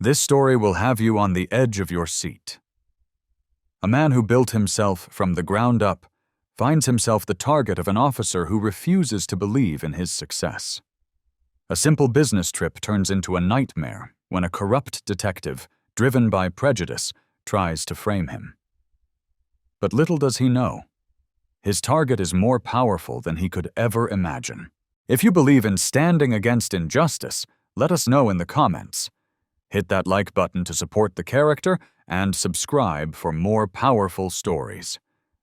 This story will have you on the edge of your seat. A man who built himself from the ground up finds himself the target of an officer who refuses to believe in his success. A simple business trip turns into a nightmare when a corrupt detective, driven by prejudice, tries to frame him. But little does he know, his target is more powerful than he could ever imagine. If you believe in standing against injustice, let us know in the comments. Hit that like button to support the character and subscribe for more powerful stories.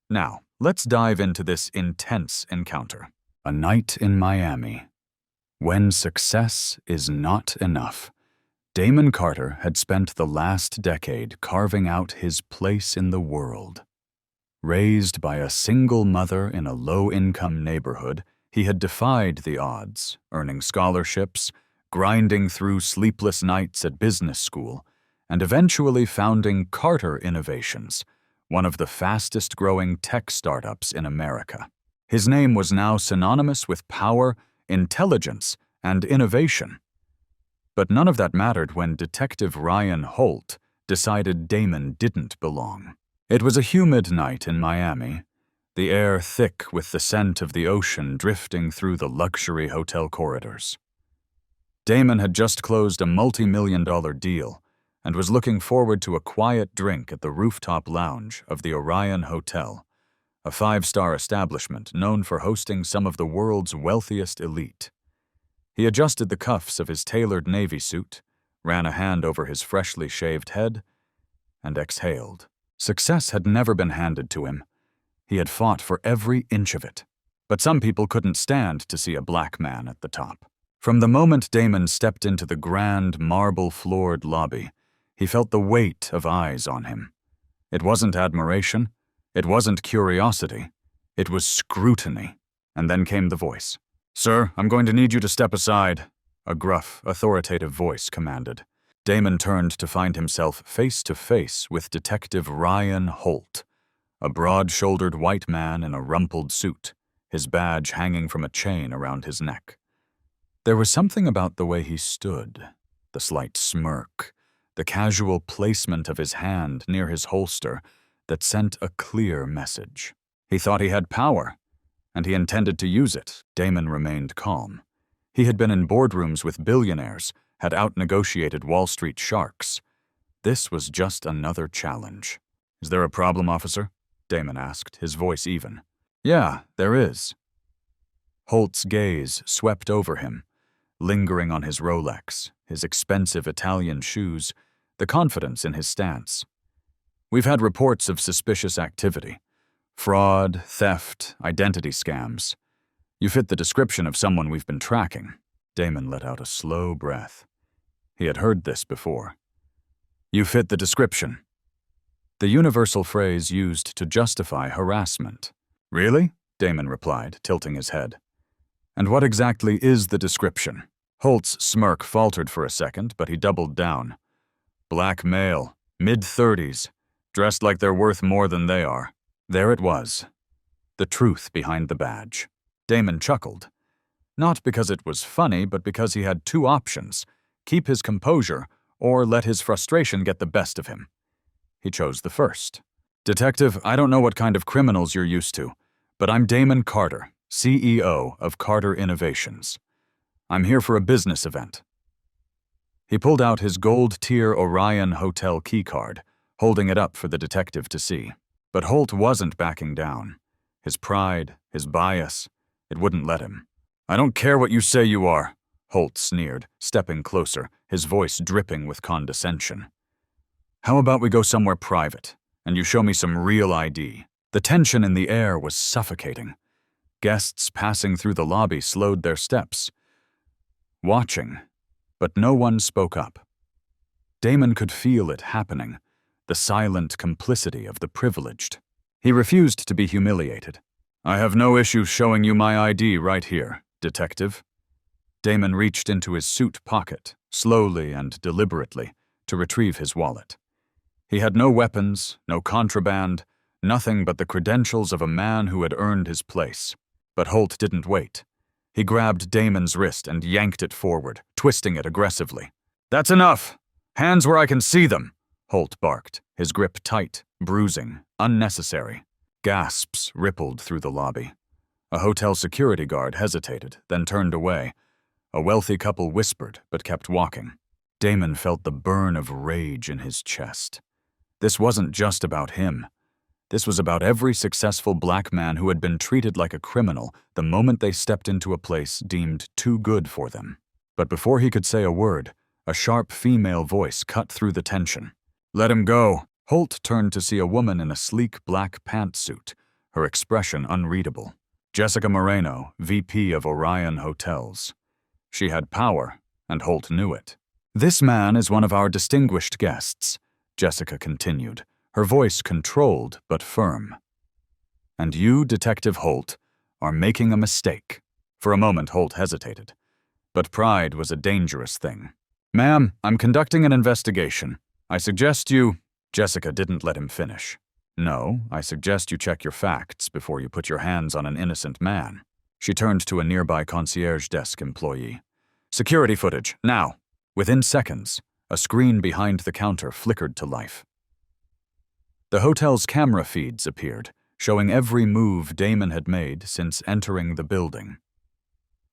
Now, let's dive into this intense encounter. A night in Miami. When success is not enough. Damon Carter had spent the last decade carving out his place in the world. Raised by a single mother in a low-income neighborhood, he had defied the odds, earning scholarships, grinding through sleepless nights at business school, and eventually founding Carter Innovations, one of the fastest-growing tech startups in America. His name was now synonymous with power, intelligence, and innovation. But none of that mattered when Detective Ryan Holt decided Damon didn't belong. It was a humid night in Miami, the air thick with the scent of the ocean drifting through the luxury hotel corridors. Damon had just closed a multi-million-dollar deal and was looking forward to a quiet drink at the rooftop lounge of the Orion Hotel, a five-star establishment known for hosting some of the world's wealthiest elite. He adjusted the cuffs of his tailored navy suit, ran a hand over his freshly shaved head, and exhaled. Success had never been handed to him. He had fought for every inch of it. But some people couldn't stand to see a black man at the top. From the moment Damon stepped into the grand, marble-floored lobby, he felt the weight of eyes on him. It wasn't admiration. It wasn't curiosity. It was scrutiny. And then came the voice. "Sir, I'm going to need you to step aside," a gruff, authoritative voice commanded. Damon turned to find himself face to face with Detective Ryan Holt, a broad-shouldered white man in a rumpled suit, his badge hanging from a chain around his neck. There was something about the way he stood, the slight smirk, the casual placement of his hand near his holster that sent a clear message. He thought he had power, and he intended to use it. Damon remained calm. He had been in boardrooms with billionaires, had out-negotiated Wall Street sharks. This was just another challenge. "Is there a problem, officer?" Damon asked, his voice even. "Yeah, there is." Holt's gaze swept over him, lingering on his Rolex, his expensive Italian shoes, the confidence in his stance. "We've had reports of suspicious activity. Fraud, theft, identity scams. You fit the description of someone we've been tracking." Damon let out a slow breath. He had heard this before. "You fit the description." The universal phrase used to justify harassment. "Really?" Damon replied, tilting his head. "And what exactly is the description?" Holt's smirk faltered for a second, but he doubled down. "Black male, mid-30s, dressed like they're worth more than they are." There it was. The truth behind the badge. Damon chuckled. Not because it was funny, but because he had two options: keep his composure or let his frustration get the best of him. He chose the first. "Detective, I don't know what kind of criminals you're used to, but I'm Damon Carter, CEO of Carter Innovations. I'm here for a business event." He pulled out his gold-tier Orion Hotel keycard, holding it up for the detective to see. But Holt wasn't backing down. His pride, his bias, it wouldn't let him. "I don't care what you say you are," Holt sneered, stepping closer, his voice dripping with condescension. "How about we go somewhere private, and you show me some real ID?" The tension in the air was suffocating. Guests passing through the lobby slowed their steps, watching, but no one spoke up. Damon could feel it happening, the silent complicity of the privileged. He refused to be humiliated. "I have no issue showing you my ID right here, detective." Damon reached into his suit pocket, slowly and deliberately, to retrieve his wallet. He had no weapons, no contraband, nothing but the credentials of a man who had earned his place. But Holt didn't wait. He grabbed Damon's wrist and yanked it forward, twisting it aggressively. "That's enough!" Hands where I can see them, Holt barked, his grip tight, bruising, unnecessary. Gasps rippled through the lobby. A hotel security guard hesitated, then turned away. A wealthy couple whispered, but kept walking. Damon felt the burn of rage in his chest. This wasn't just about him. This was about every successful black man who had been treated like a criminal the moment they stepped into a place deemed too good for them. But before he could say a word, a sharp female voice cut through the tension. "Let him go." Holt turned to see a woman in a sleek black pantsuit, her expression unreadable. Jessica Moreno, VP of Orion Hotels. She had power, and Holt knew it. "This man is one of our distinguished guests," Jessica continued, her voice controlled but firm. "And you, Detective Holt, are making a mistake." For a moment, Holt hesitated. But pride was a dangerous thing. "Ma'am, I'm conducting an investigation. I suggest you—" Jessica didn't let him finish. "No, I suggest you check your facts before you put your hands on an innocent man." She turned to a nearby concierge desk employee. "Security footage, now." Within seconds, a screen behind the counter flickered to life. The hotel's camera feeds appeared, showing every move Damon had made since entering the building.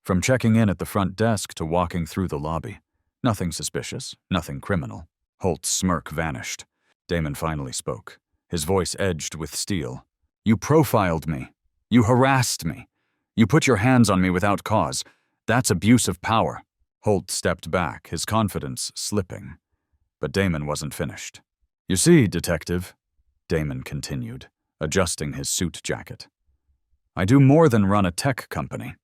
From checking in at the front desk to walking through the lobby. Nothing suspicious, nothing criminal. Holt's smirk vanished. Damon finally spoke, his voice edged with steel. "You profiled me. You harassed me. You put your hands on me without cause. That's abuse of power." Holt stepped back, his confidence slipping. But Damon wasn't finished. "You see, Detective," Damon continued, adjusting his suit jacket, "I do more than run a tech company.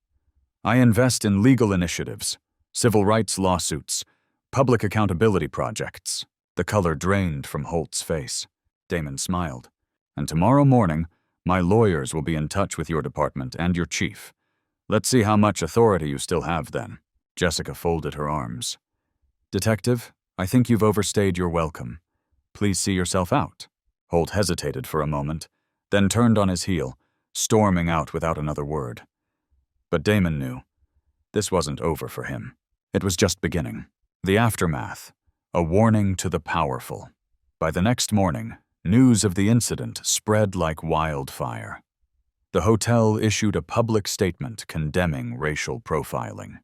I invest in legal initiatives, civil rights lawsuits, public accountability projects." The color drained from Holt's face. Damon smiled. "And tomorrow morning, my lawyers will be in touch with your department and your chief. Let's see how much authority you still have then." Jessica folded her arms. "Detective, I think you've overstayed your welcome. Please see yourself out." Holt hesitated for a moment, then turned on his heel, storming out without another word. But Damon knew. This wasn't over for him. It was just beginning. The aftermath, a warning to the powerful. By the next morning, news of the incident spread like wildfire. The hotel issued a public statement condemning racial profiling.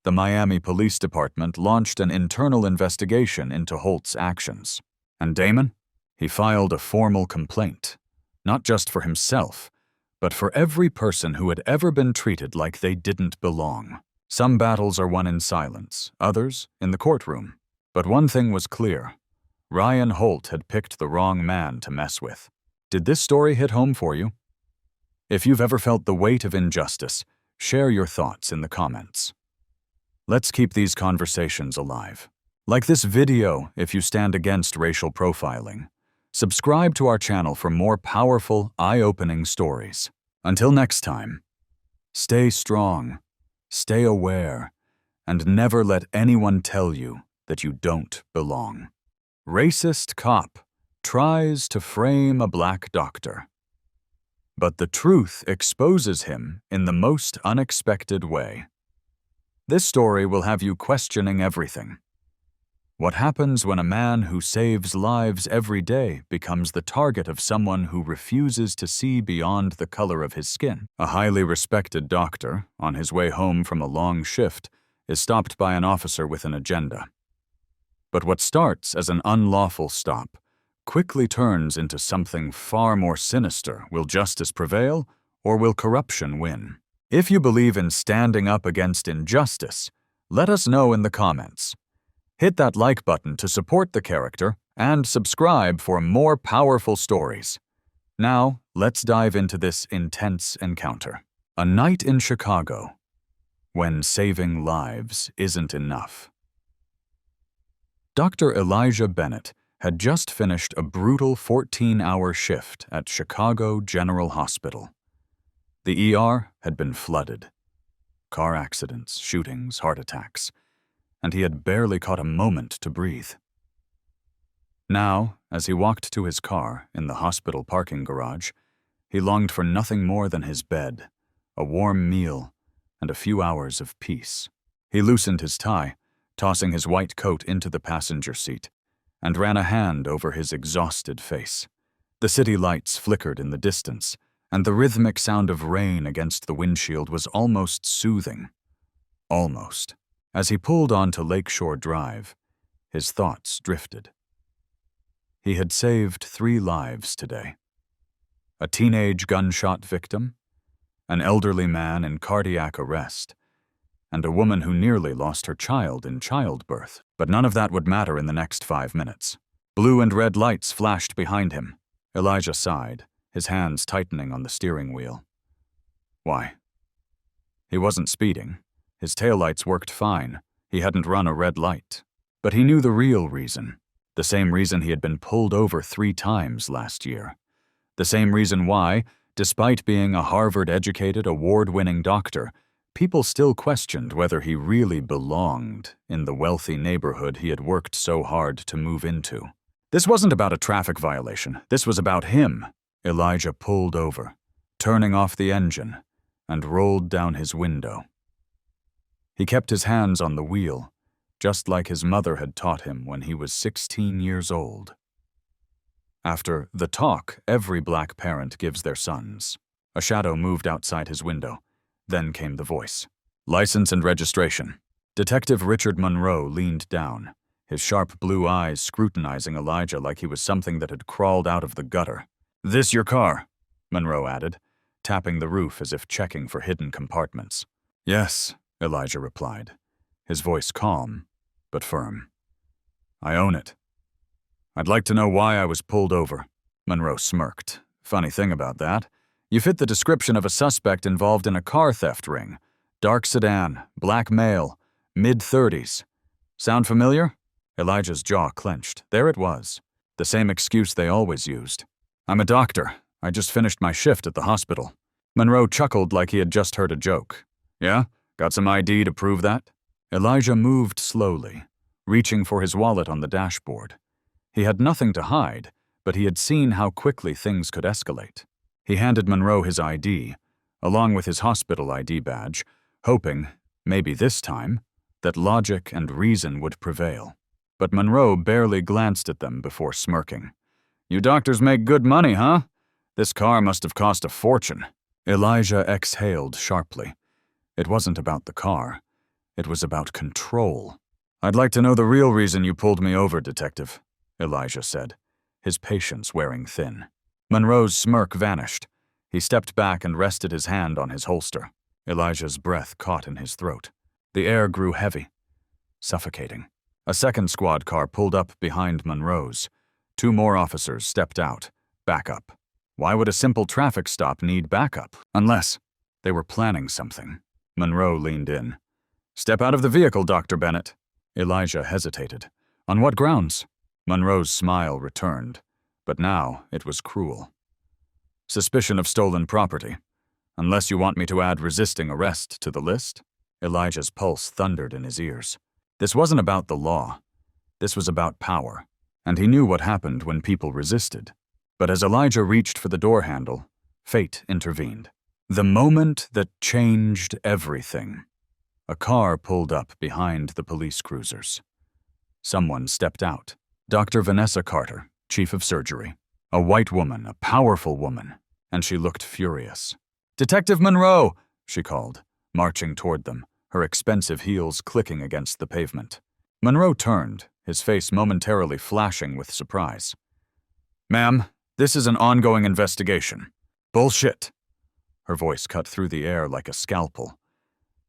The Miami Police Department launched an internal investigation into Holt's actions. And Damon? He filed a formal complaint, not just for himself, but for every person who had ever been treated like they didn't belong. Some battles are won in silence, others in the courtroom. But one thing was clear. Ryan Holt had picked the wrong man to mess with. Did this story hit home for you? If you've ever felt the weight of injustice, share your thoughts in the comments. Let's keep these conversations alive. Like this video if you stand against racial profiling. Subscribe to our channel for more powerful, eye-opening stories. Until next time, stay strong, stay aware, and never let anyone tell you that you don't belong. Racist cop tries to frame a black doctor, but the truth exposes him in the most unexpected way. This story will have you questioning everything. What happens when a man who saves lives every day becomes the target of someone who refuses to see beyond the color of his skin? A highly respected doctor, on his way home from a long shift, is stopped by an officer with an agenda. But what starts as an unlawful stop quickly turns into something far more sinister. Will justice prevail, or will corruption win? If you believe in standing up against injustice, let us know in the comments. Hit that like button to support the character and subscribe for more powerful stories. Now, let's dive into this intense encounter. A night in Chicago, when saving lives isn't enough. Dr. Elijah Bennett had just finished a brutal 14-hour shift at Chicago General Hospital. The ER had been flooded. Car accidents, shootings, heart attacks, and he had barely caught a moment to breathe. Now, as he walked to his car in the hospital parking garage, he longed for nothing more than his bed, a warm meal, and a few hours of peace. He loosened his tie, tossing his white coat into the passenger seat, and ran a hand over his exhausted face. The city lights flickered in the distance, and the rhythmic sound of rain against the windshield was almost soothing. Almost. As he pulled onto Lakeshore Drive, his thoughts drifted. He had saved 3 lives today. A teenage gunshot victim, an elderly man in cardiac arrest, and a woman who nearly lost her child in childbirth. But none of that would matter in the next 5 minutes. Blue and red lights flashed behind him. Elijah sighed, his hands tightening on the steering wheel. Why? He wasn't speeding. His taillights worked fine. He hadn't run a red light. But he knew the real reason. The same reason he had been pulled over 3 times last year. The same reason why, despite being a Harvard-educated, award-winning doctor, people still questioned whether he really belonged in the wealthy neighborhood he had worked so hard to move into. This wasn't about a traffic violation. This was about him. Elijah pulled over, turning off the engine, and rolled down his window. He kept his hands on the wheel, just like his mother had taught him when he was 16 years old. After the talk every black parent gives their sons, a shadow moved outside his window. Then came the voice. License and registration. Detective Richard Monroe leaned down, his sharp blue eyes scrutinizing Elijah like he was something that had crawled out of the gutter. This your car? Monroe added, tapping the roof as if checking for hidden compartments. Yes, Elijah replied, his voice calm but firm. I own it. I'd like to know why I was pulled over. Monroe smirked. Funny thing about that, you fit the description of a suspect involved in a car theft ring. Dark sedan, black male, mid-30s. Sound familiar? Elijah's jaw clenched. There it was. The same excuse they always used. I'm a doctor. I just finished my shift at the hospital. Monroe chuckled like he had just heard a joke. Yeah? Got some ID to prove that? Elijah moved slowly, reaching for his wallet on the dashboard. He had nothing to hide, but he had seen how quickly things could escalate. He handed Monroe his ID, along with his hospital ID badge, hoping, maybe this time, that logic and reason would prevail. But Monroe barely glanced at them before smirking. You doctors make good money, huh? This car must have cost a fortune. Elijah exhaled sharply. It wasn't about the car. It was about control. I'd like to know the real reason you pulled me over, Detective, Elijah said, his patience wearing thin. Monroe's smirk vanished. He stepped back and rested his hand on his holster. Elijah's breath caught in his throat. The air grew heavy, suffocating. A second squad car pulled up behind Monroe's. 2 more officers stepped out. Backup. Why would a simple traffic stop need backup? Unless they were planning something. Monroe leaned in. Step out of the vehicle, Dr. Bennett. Elijah hesitated. On what grounds? Monroe's smile returned, but now it was cruel. Suspicion of stolen property. Unless you want me to add resisting arrest to the list? Elijah's pulse thundered in his ears. This wasn't about the law. This was about power, and he knew what happened when people resisted. But as Elijah reached for the door handle, fate intervened. The moment that changed everything. A car pulled up behind the police cruisers. Someone stepped out. Dr. Vanessa Carter, chief of surgery. A white woman, a powerful woman, and she looked furious. Detective Monroe, she called, marching toward them, her expensive heels clicking against the pavement. Monroe turned, his face momentarily flashing with surprise. Ma'am, this is an ongoing investigation. Bullshit. Her voice cut through the air like a scalpel.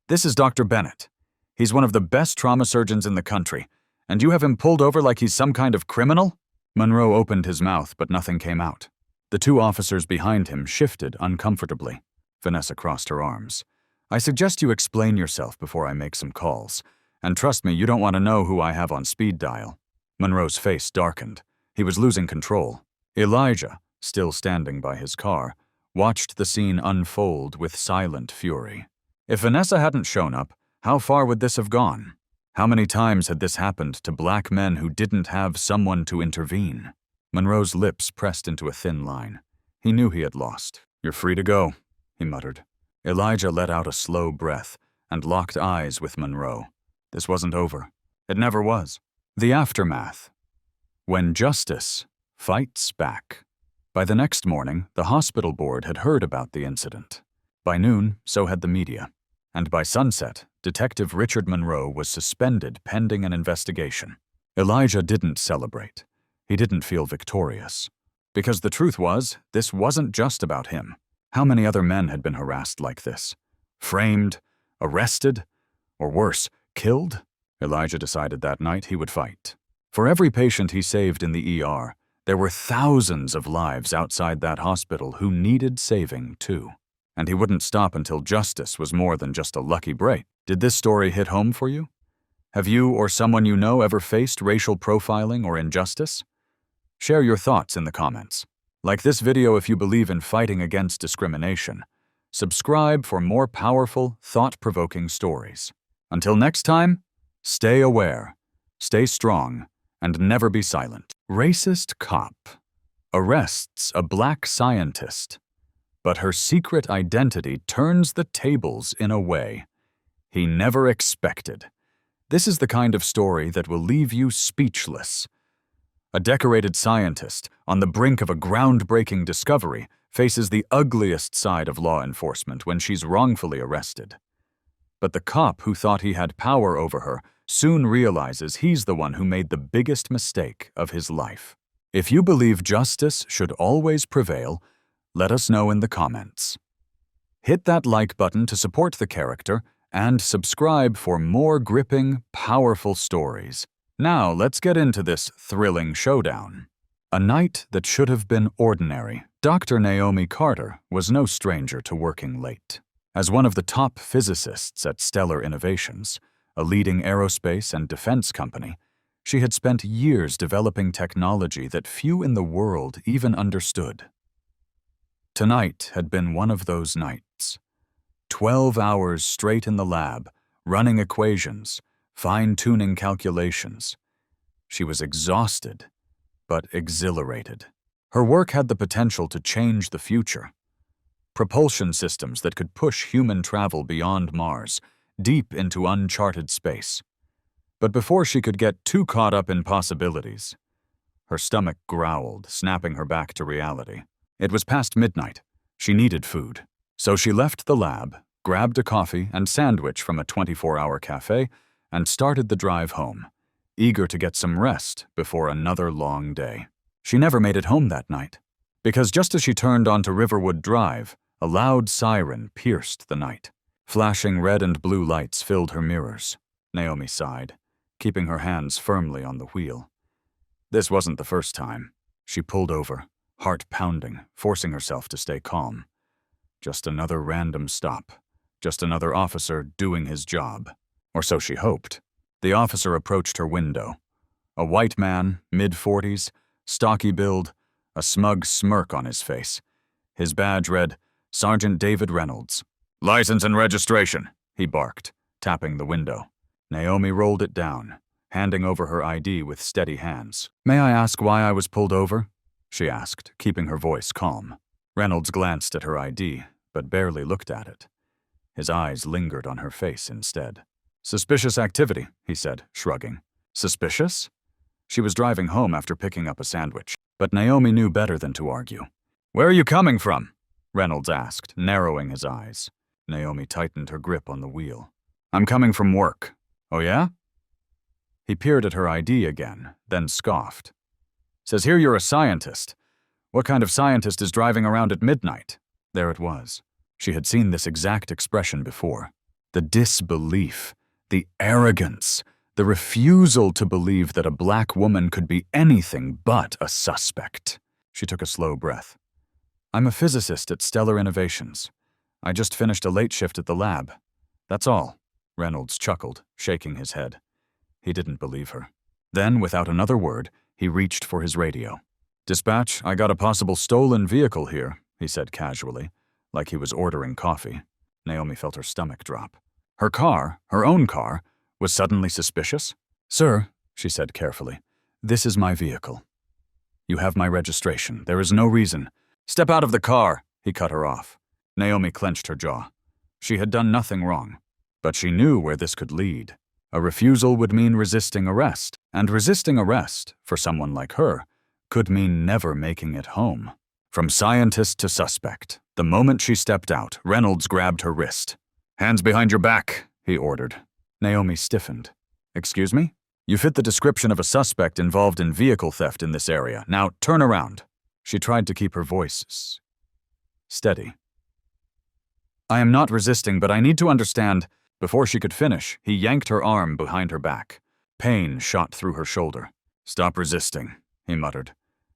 This is Dr. Bennett. He's one of the best trauma surgeons in the country, and you have him pulled over like he's some kind of criminal? Monroe opened his mouth, but nothing came out. The 2 officers behind him shifted uncomfortably. Vanessa crossed her arms. I suggest you explain yourself before I make some calls. And trust me, you don't want to know who I have on speed dial. Monroe's face darkened. He was losing control. Elijah, still standing by his car, watched the scene unfold with silent fury. If Vanessa hadn't shown up, how far would this have gone? How many times had this happened to black men who didn't have someone to intervene? Monroe's lips pressed into a thin line. He knew he had lost. You're free to go, he muttered. Elijah let out a slow breath and locked eyes with Monroe. This wasn't over. It never was. The aftermath. When justice fights back. By the next morning, the hospital board had heard about the incident. By noon, so had the media. And by sunset, Detective Richard Monroe was suspended pending an investigation. Elijah didn't celebrate. He didn't feel victorious. Because the truth was, this wasn't just about him. How many other men had been harassed like this? Framed, arrested, or worse, killed? Elijah decided that night he would fight. For every patient he saved in the ER, there were thousands of lives outside that hospital who needed saving too. And he wouldn't stop until justice was more than just a lucky break. Did this story hit home for you? Have you or someone you know ever faced racial profiling or injustice? Share your thoughts in the comments. Like this video if you believe in fighting against discrimination. Subscribe for more powerful, thought-provoking stories. Until next time, stay aware, stay strong, and never be silent. Racist cop arrests a black scientist, but her secret identity turns the tables in a way he never expected. This is the kind of story that will leave you speechless. A decorated scientist, on the brink of a groundbreaking discovery, faces the ugliest side of law enforcement when she's wrongfully arrested. But the cop who thought he had power over her soon realizes he's the one who made the biggest mistake of his life. If you believe justice should always prevail, let us know in the comments. Hit that like button to support the character and subscribe for more gripping, powerful stories. Now let's get into this thrilling showdown. A night that should have been ordinary. Dr. Naomi Carter was no stranger to working late. As one of the top physicists at Stellar Innovations, a leading aerospace and defense company, she had spent years developing technology that few in the world even understood. Tonight had been one of those nights. 12 hours straight in the lab, running equations, fine-tuning calculations. She was exhausted, but exhilarated. Her work had the potential to change the future. Propulsion systems that could push human travel beyond Mars, deep into uncharted space. But before she could get too caught up in possibilities, her stomach growled, snapping her back to reality. It was past midnight. She needed food. So she left the lab, grabbed a coffee and sandwich from a 24-hour cafe, and started the drive home, eager to get some rest before another long day. She never made it home that night, because just as she turned onto Riverwood Drive, a loud siren pierced the night. Flashing red and blue lights filled her mirrors. Naomi sighed, keeping her hands firmly on the wheel. This wasn't the first time. She pulled over, heart pounding, forcing herself to stay calm. Just another random stop. Just another officer doing his job. Or so she hoped. The officer approached her window. A white man, mid-40s, stocky build, a smug smirk on his face. His badge read, Sergeant David Reynolds. "License and registration," he barked, tapping the window. Naomi rolled it down, handing over her ID with steady hands. "May I ask why I was pulled over?" she asked, keeping her voice calm. Reynolds glanced at her ID, but barely looked at it. His eyes lingered on her face instead. "Suspicious activity," he said, shrugging. "Suspicious?" She was driving home after picking up a sandwich, but Naomi knew better than to argue. "Where are you coming from?" Reynolds asked, narrowing his eyes. Naomi tightened her grip on the wheel. "I'm coming from work." "Oh yeah?" He peered at her ID again, then scoffed. "Says here you're a scientist. What kind of scientist is driving around at midnight?" There it was. She had seen this exact expression before. The disbelief, the arrogance, the refusal to believe that a black woman could be anything but a suspect. She took a slow breath. "I'm a physicist at Stellar Innovations. I just finished a late shift at the lab. That's all," Reynolds chuckled, shaking his head. He didn't believe her. Then, without another word, he reached for his radio. "Dispatch, I got a possible stolen vehicle here," he said casually, like he was ordering coffee. Naomi felt her stomach drop. Her car, her own car, was suddenly suspicious. "Sir," she said carefully, "this is my vehicle. You have my registration. There is no reason." "Step out of the car," he cut her off. Naomi clenched her jaw. She had done nothing wrong, but she knew where this could lead. A refusal would mean resisting arrest, and resisting arrest, for someone like her, could mean never making it home. From scientist to suspect, the moment she stepped out, Reynolds grabbed her wrist. "Hands behind your back," he ordered. Naomi stiffened. "Excuse me? You fit the description of a suspect involved in vehicle theft in this area. Now turn around." She tried to keep her voice steady. "I am not resisting, but I need to understand." Before she could finish, he yanked her arm behind her back. Pain shot through her shoulder. "Stop resisting," he muttered,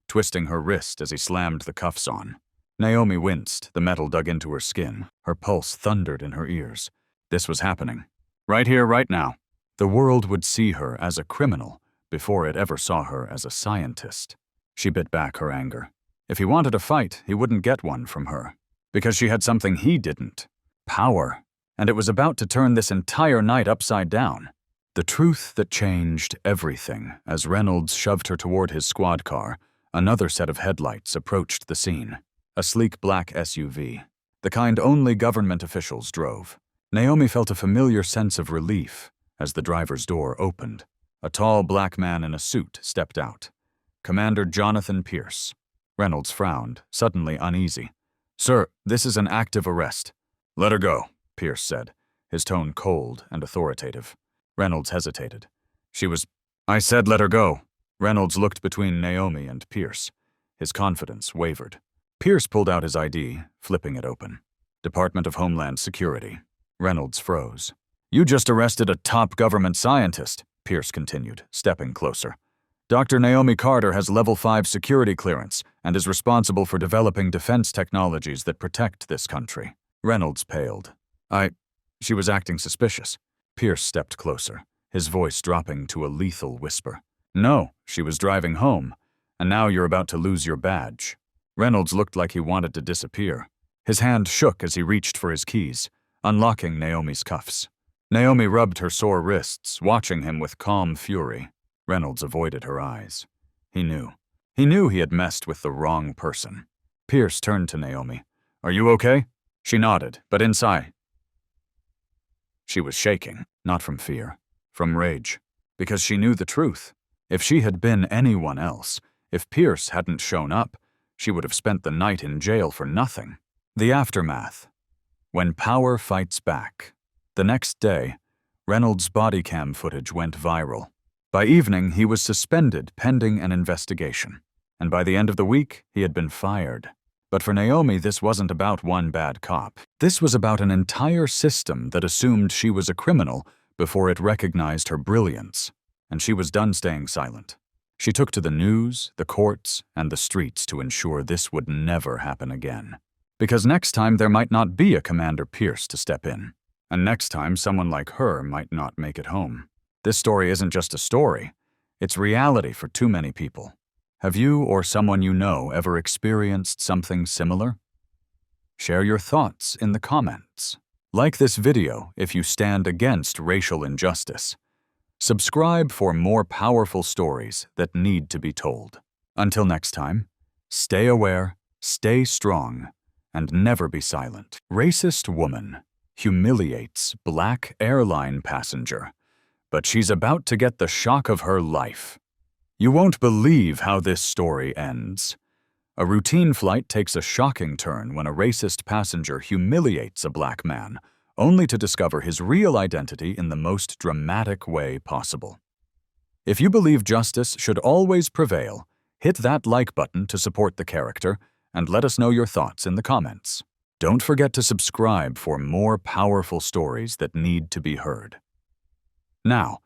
twisting her wrist as he slammed the cuffs on. Naomi winced, the metal dug into her skin. Her pulse thundered in her ears. This was happening. Right here, right now. The world would see her as a criminal before it ever saw her as a scientist. She bit back her anger. If he wanted a fight, he wouldn't get one from her. Because she had something he didn't. Power. And it was about to turn this entire night upside down. The truth that changed everything. As Reynolds shoved her toward his squad car, another set of headlights approached the scene. A sleek black SUV. The kind only government officials drove. Naomi felt a familiar sense of relief as the driver's door opened. A tall black man in a suit stepped out. Commander Jonathan Pierce. Reynolds frowned, suddenly uneasy. "Sir, this is an active arrest." "Let her go," Pierce said, his tone cold and authoritative. Reynolds hesitated. "I said let her go." Reynolds looked between Naomi and Pierce. His confidence wavered. Pierce pulled out his ID, flipping it open. "Department of Homeland Security." Reynolds froze. "You just arrested a top government scientist," Pierce continued, stepping closer. "Dr. Naomi Carter has level 5 security clearance and is responsible for developing defense technologies that protect this country." Reynolds paled. She was acting suspicious." Pierce stepped closer, his voice dropping to a lethal whisper. "No, she was driving home, and now you're about to lose your badge." Reynolds looked like he wanted to disappear. His hand shook as he reached for his keys, unlocking Naomi's cuffs. Naomi rubbed her sore wrists, watching him with calm fury. Reynolds avoided her eyes. He knew. He knew he had messed with the wrong person. Pierce turned to Naomi. "Are you okay?" She nodded, but inside, she was shaking, not from fear, from rage, because she knew the truth. If she had been anyone else, if Pierce hadn't shown up, she would have spent the night in jail for nothing. The aftermath. When power fights back. The next day, Reynolds' body cam footage went viral. By evening, he was suspended pending an investigation, and by the end of the week, he had been fired. But for Naomi, this wasn't about one bad cop. This was about an entire system that assumed she was a criminal before it recognized her brilliance, and she was done staying silent. She took to the news, the courts, and the streets to ensure this would never happen again. Because next time there might not be a Commander Pierce to step in, and next time someone like her might not make it home. This story isn't just a story, it's reality for too many people. Have you or someone you know ever experienced something similar? Share your thoughts in the comments. Like this video if you stand against racial injustice. Subscribe for more powerful stories that need to be told. Until next time, stay aware, stay strong, and never be silent. Racist woman humiliates black airline passenger, but she's about to get the shock of her life. You won't believe how this story ends. A routine flight takes a shocking turn when a racist passenger humiliates a black man, only to discover his real identity in the most dramatic way possible. If you believe justice should always prevail, hit that like button to support the character, and let us know your thoughts in the comments. Don't forget to subscribe for more powerful stories that need to be heard. Now,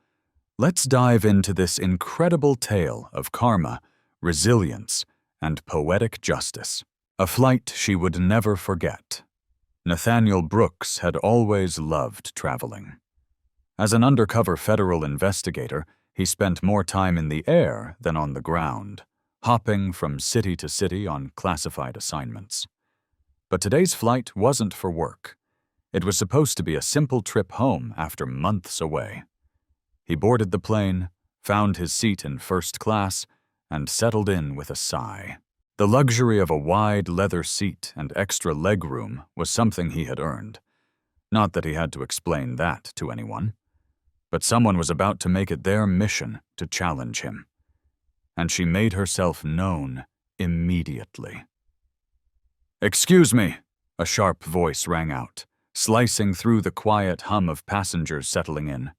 let's dive into this incredible tale of karma, resilience, and poetic justice. A flight she would never forget. Nathaniel Brooks had always loved traveling. As an undercover federal investigator, he spent more time in the air than on the ground, hopping from city to city on classified assignments. But today's flight wasn't for work. It was supposed to be a simple trip home after months away. He boarded the plane, found his seat in first class, and settled in with a sigh. The luxury of a wide leather seat and extra legroom was something he had earned. Not that he had to explain that to anyone. but someone was about to make it their mission to challenge him. And she made herself known immediately. "Excuse me," a sharp voice rang out, slicing through the quiet hum of passengers settling in.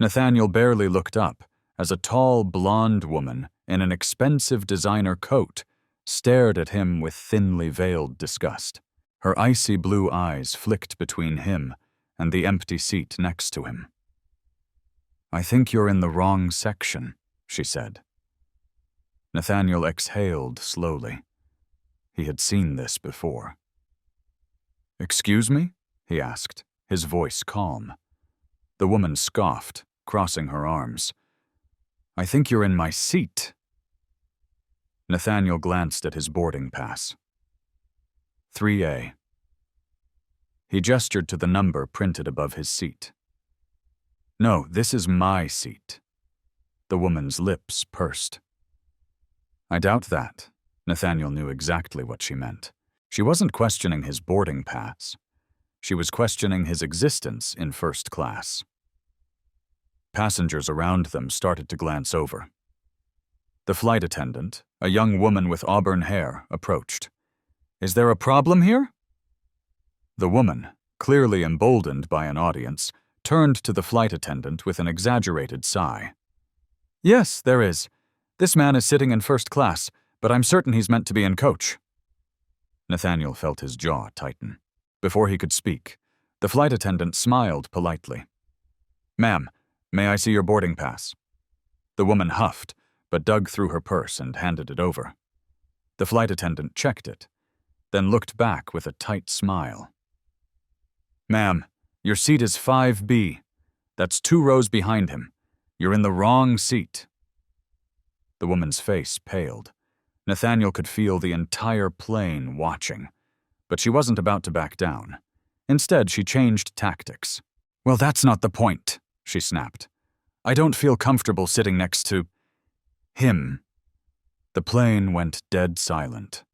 Nathaniel barely looked up as a tall, blonde woman in an expensive designer coat stared at him with thinly veiled disgust. Her icy blue eyes flicked between him and the empty seat next to him. "I think you're in the wrong section," she said. Nathaniel exhaled slowly. He had seen this before. "Excuse me?" he asked, his voice calm. The woman scoffed, crossing her arms. "I think you're in my seat." Nathaniel glanced at his boarding pass. 3A. He gestured to the number printed above his seat. "No, this is my seat." The woman's lips pursed. "I doubt that." Nathaniel knew exactly what she meant. She wasn't questioning his boarding pass. She was questioning his existence in first class. Passengers around them started to glance over. The flight attendant, a young woman with auburn hair, approached. "Is there a problem here?" The woman, clearly emboldened by an audience, turned to the flight attendant with an exaggerated sigh. "Yes, there is. This man is sitting in first class, but I'm certain he's meant to be in coach." Nathaniel felt his jaw tighten. Before he could speak, the flight attendant smiled politely. "Ma'am, may I see your boarding pass?" The woman huffed, but dug through her purse and handed it over. The flight attendant checked it, then looked back with a tight smile. "Ma'am, your seat is 5B. That's 2 rows behind him. You're in the wrong seat." The woman's face paled. Nathaniel could feel the entire plane watching, but she wasn't about to back down. Instead, she changed tactics. "Well, that's not the point," she snapped. "I don't feel comfortable sitting next to him." The plane went dead silent.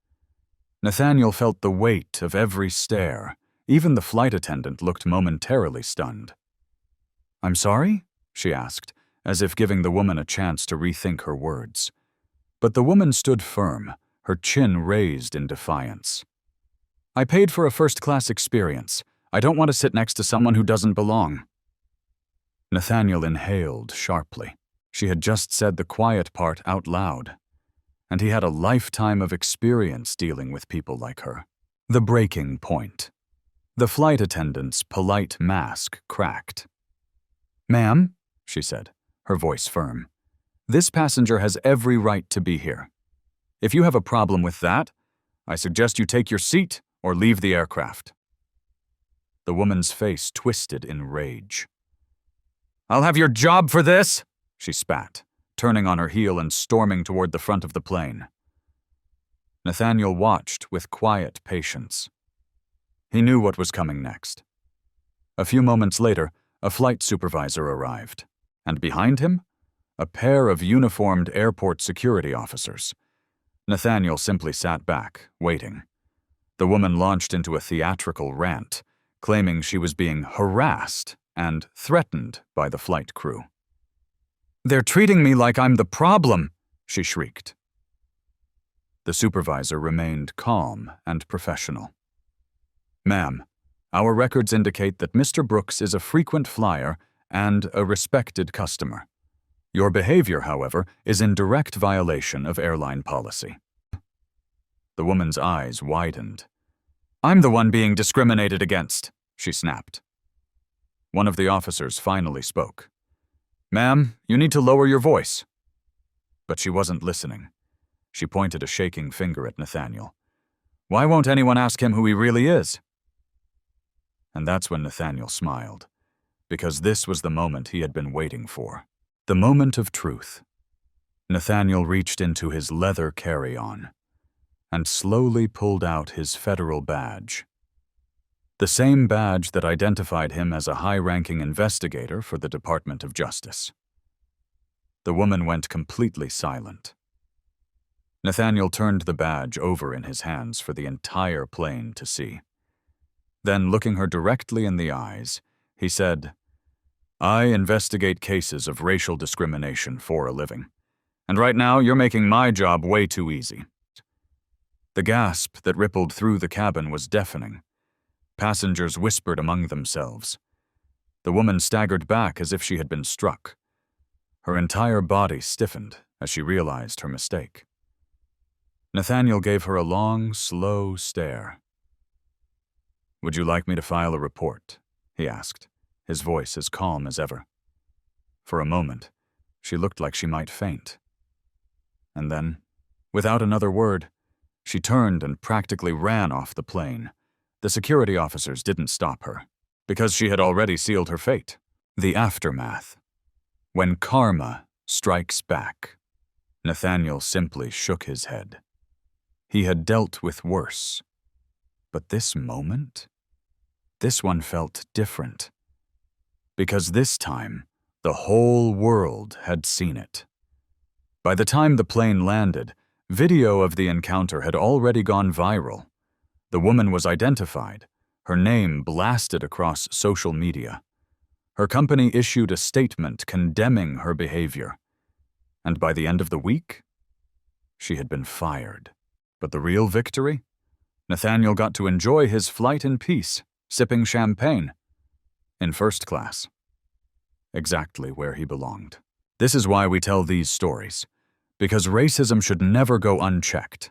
Nathaniel felt the weight of every stare. Even the flight attendant looked momentarily stunned. "I'm sorry?" she asked, as if giving the woman a chance to rethink her words. But the woman stood firm, her chin raised in defiance. "I paid for a first-class experience. I don't want to sit next to someone who doesn't belong." Nathaniel inhaled sharply. She had just said the quiet part out loud, and he had a lifetime of experience dealing with people like her. The breaking point. The flight attendant's polite mask cracked. "Ma'am," she said, her voice firm, "this passenger has every right to be here. If you have a problem with that, I suggest you take your seat or leave the aircraft." The woman's face twisted in rage. "I'll have your job for this," she spat, turning on her heel and storming toward the front of the plane. Nathaniel watched with quiet patience. He knew what was coming next. A few moments later, a flight supervisor arrived, and behind him, a pair of uniformed airport security officers. Nathaniel simply sat back, waiting. The woman launched into a theatrical rant, claiming she was being harassed and threatened by the flight crew. "They're treating me like I'm the problem," she shrieked. The supervisor remained calm and professional. "Ma'am, our records indicate that Mr. Brooks is a frequent flyer and a respected customer. Your behavior, however, is in direct violation of airline policy." The woman's eyes widened. "I'm the one being discriminated against," she snapped. One of the officers finally spoke. "Ma'am, you need to lower your voice." But she wasn't listening. She pointed a shaking finger at Nathaniel. "Why won't anyone ask him who he really is?" And that's when Nathaniel smiled, because this was the moment he had been waiting for. The moment of truth. Nathaniel reached into his leather carry-on and slowly pulled out his federal badge. The same badge that identified him as a high-ranking investigator for the Department of Justice. The woman went completely silent. Nathaniel turned the badge over in his hands for the entire plane to see. Then, looking her directly in the eyes, he said, I investigate cases of racial discrimination for a living. And right now, you're making my job way too easy." The gasp that rippled through the cabin was deafening. Passengers whispered among themselves. The woman staggered back as if she had been struck. Her entire body stiffened as she realized her mistake. Nathaniel gave her a long, slow stare. "Would you like me to file a report?" he asked, his voice as calm as ever. For a moment, she looked like she might faint. And then, without another word, she turned and practically ran off the plane. The security officers didn't stop her, because she had already sealed her fate. The aftermath. When karma strikes back. Nathaniel simply shook his head. He had dealt with worse. But this moment? This one felt different. Because this time, the whole world had seen it. By the time the plane landed, video of the encounter had already gone viral. The woman was identified, her name blasted across social media. Her company issued a statement condemning her behavior. And by the end of the week, she had been fired. But the real victory? Nathaniel got to enjoy his flight in peace, sipping champagne. In first class. Exactly where he belonged. This is why we tell these stories. Because racism should never go unchecked.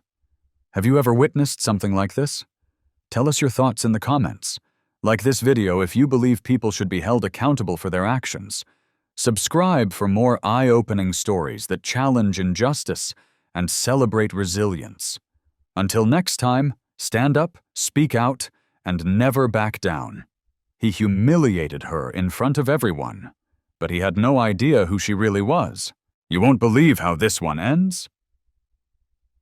Have you ever witnessed something like this? Tell us your thoughts in the comments. Like this video if you believe people should be held accountable for their actions. Subscribe for more eye-opening stories that challenge injustice and celebrate resilience. Until next time, stand up, speak out, and never back down. He humiliated her in front of everyone, but he had no idea who she really was. You won't believe how this one ends.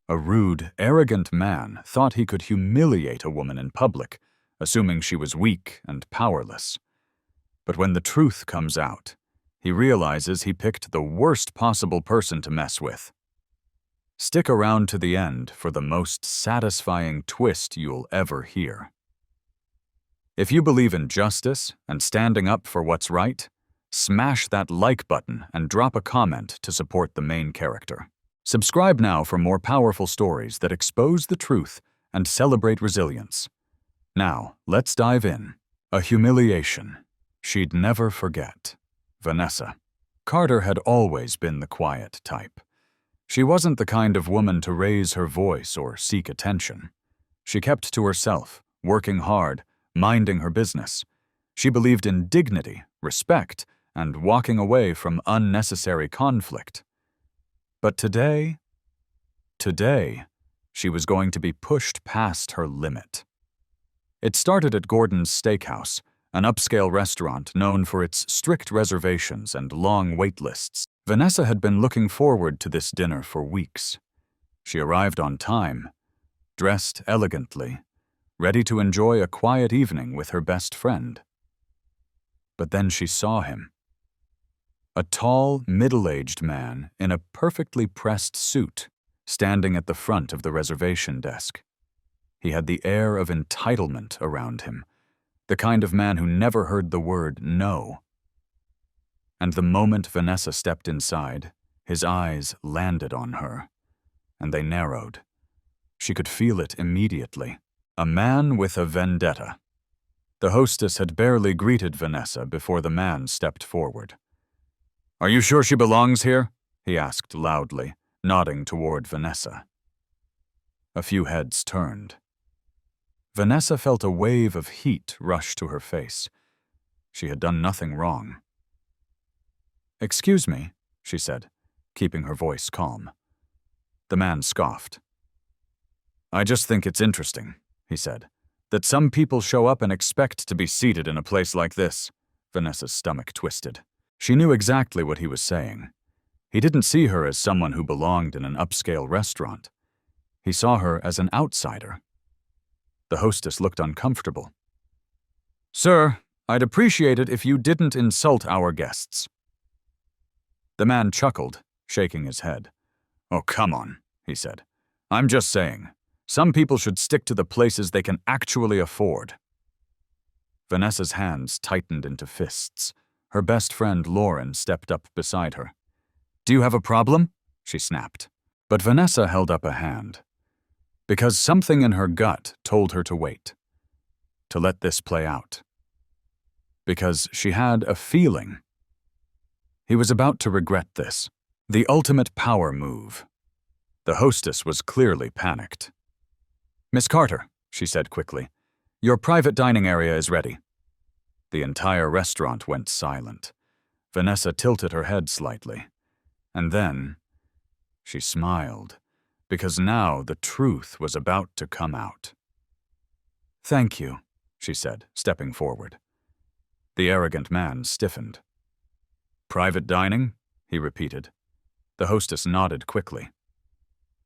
A rude, arrogant man thought he could humiliate a woman in public, assuming she was weak and powerless. But when the truth comes out, he realizes he picked the worst possible person to mess with. Stick around to the end for the most satisfying twist you'll ever hear. If you believe in justice and standing up for what's right, smash that like button and drop a comment to support the main character. Subscribe now for more powerful stories that expose the truth and celebrate resilience. Now, let's dive in. A humiliation she'd never forget. Vanessa. Carter had always been the quiet type. She wasn't the kind of woman to raise her voice or seek attention. She kept to herself, working hard, minding her business. She believed in dignity, respect, and walking away from unnecessary conflict. But today, she was going to be pushed past her limit. It started at Gordon's Steakhouse, an upscale restaurant known for its strict reservations and long wait lists. Vanessa had been looking forward to this dinner for weeks. She arrived on time, dressed elegantly, ready to enjoy a quiet evening with her best friend. But then she saw him. A tall, middle-aged man in a perfectly pressed suit, standing at the front of the reservation desk. He had the air of entitlement around him, the kind of man who never heard the word no. And the moment Vanessa stepped inside, his eyes landed on her, and they narrowed. She could feel it immediately. A man with a vendetta. The hostess had barely greeted Vanessa before the man stepped forward. "Are you sure she belongs here?" he asked loudly, nodding toward Vanessa. A few heads turned. Vanessa felt a wave of heat rush to her face. She had done nothing wrong. "Excuse me," she said, keeping her voice calm. The man scoffed. "I just think it's interesting," he said, "that some people show up and expect to be seated in a place like this." Vanessa's stomach twisted. She knew exactly what he was saying. He didn't see her as someone who belonged in an upscale restaurant. He saw her as an outsider. The hostess looked uncomfortable. "Sir, I'd appreciate it if you didn't insult our guests." The man chuckled, shaking his head. "Oh, come on," he said. "I'm just saying, some people should stick to the places they can actually afford." Vanessa's hands tightened into fists. Her best friend Lauren stepped up beside her. "Do you have a problem?" she snapped. But Vanessa held up a hand, because something in her gut told her to wait, to let this play out. Because she had a feeling he was about to regret this. The ultimate power move. The hostess was clearly panicked. "Miss Carter," she said quickly, "your private dining area is ready." The entire restaurant went silent. Vanessa tilted her head slightly. And then she smiled, because now the truth was about to come out. "Thank you," she said, stepping forward. The arrogant man stiffened. "Private dining?" he repeated. The hostess nodded quickly.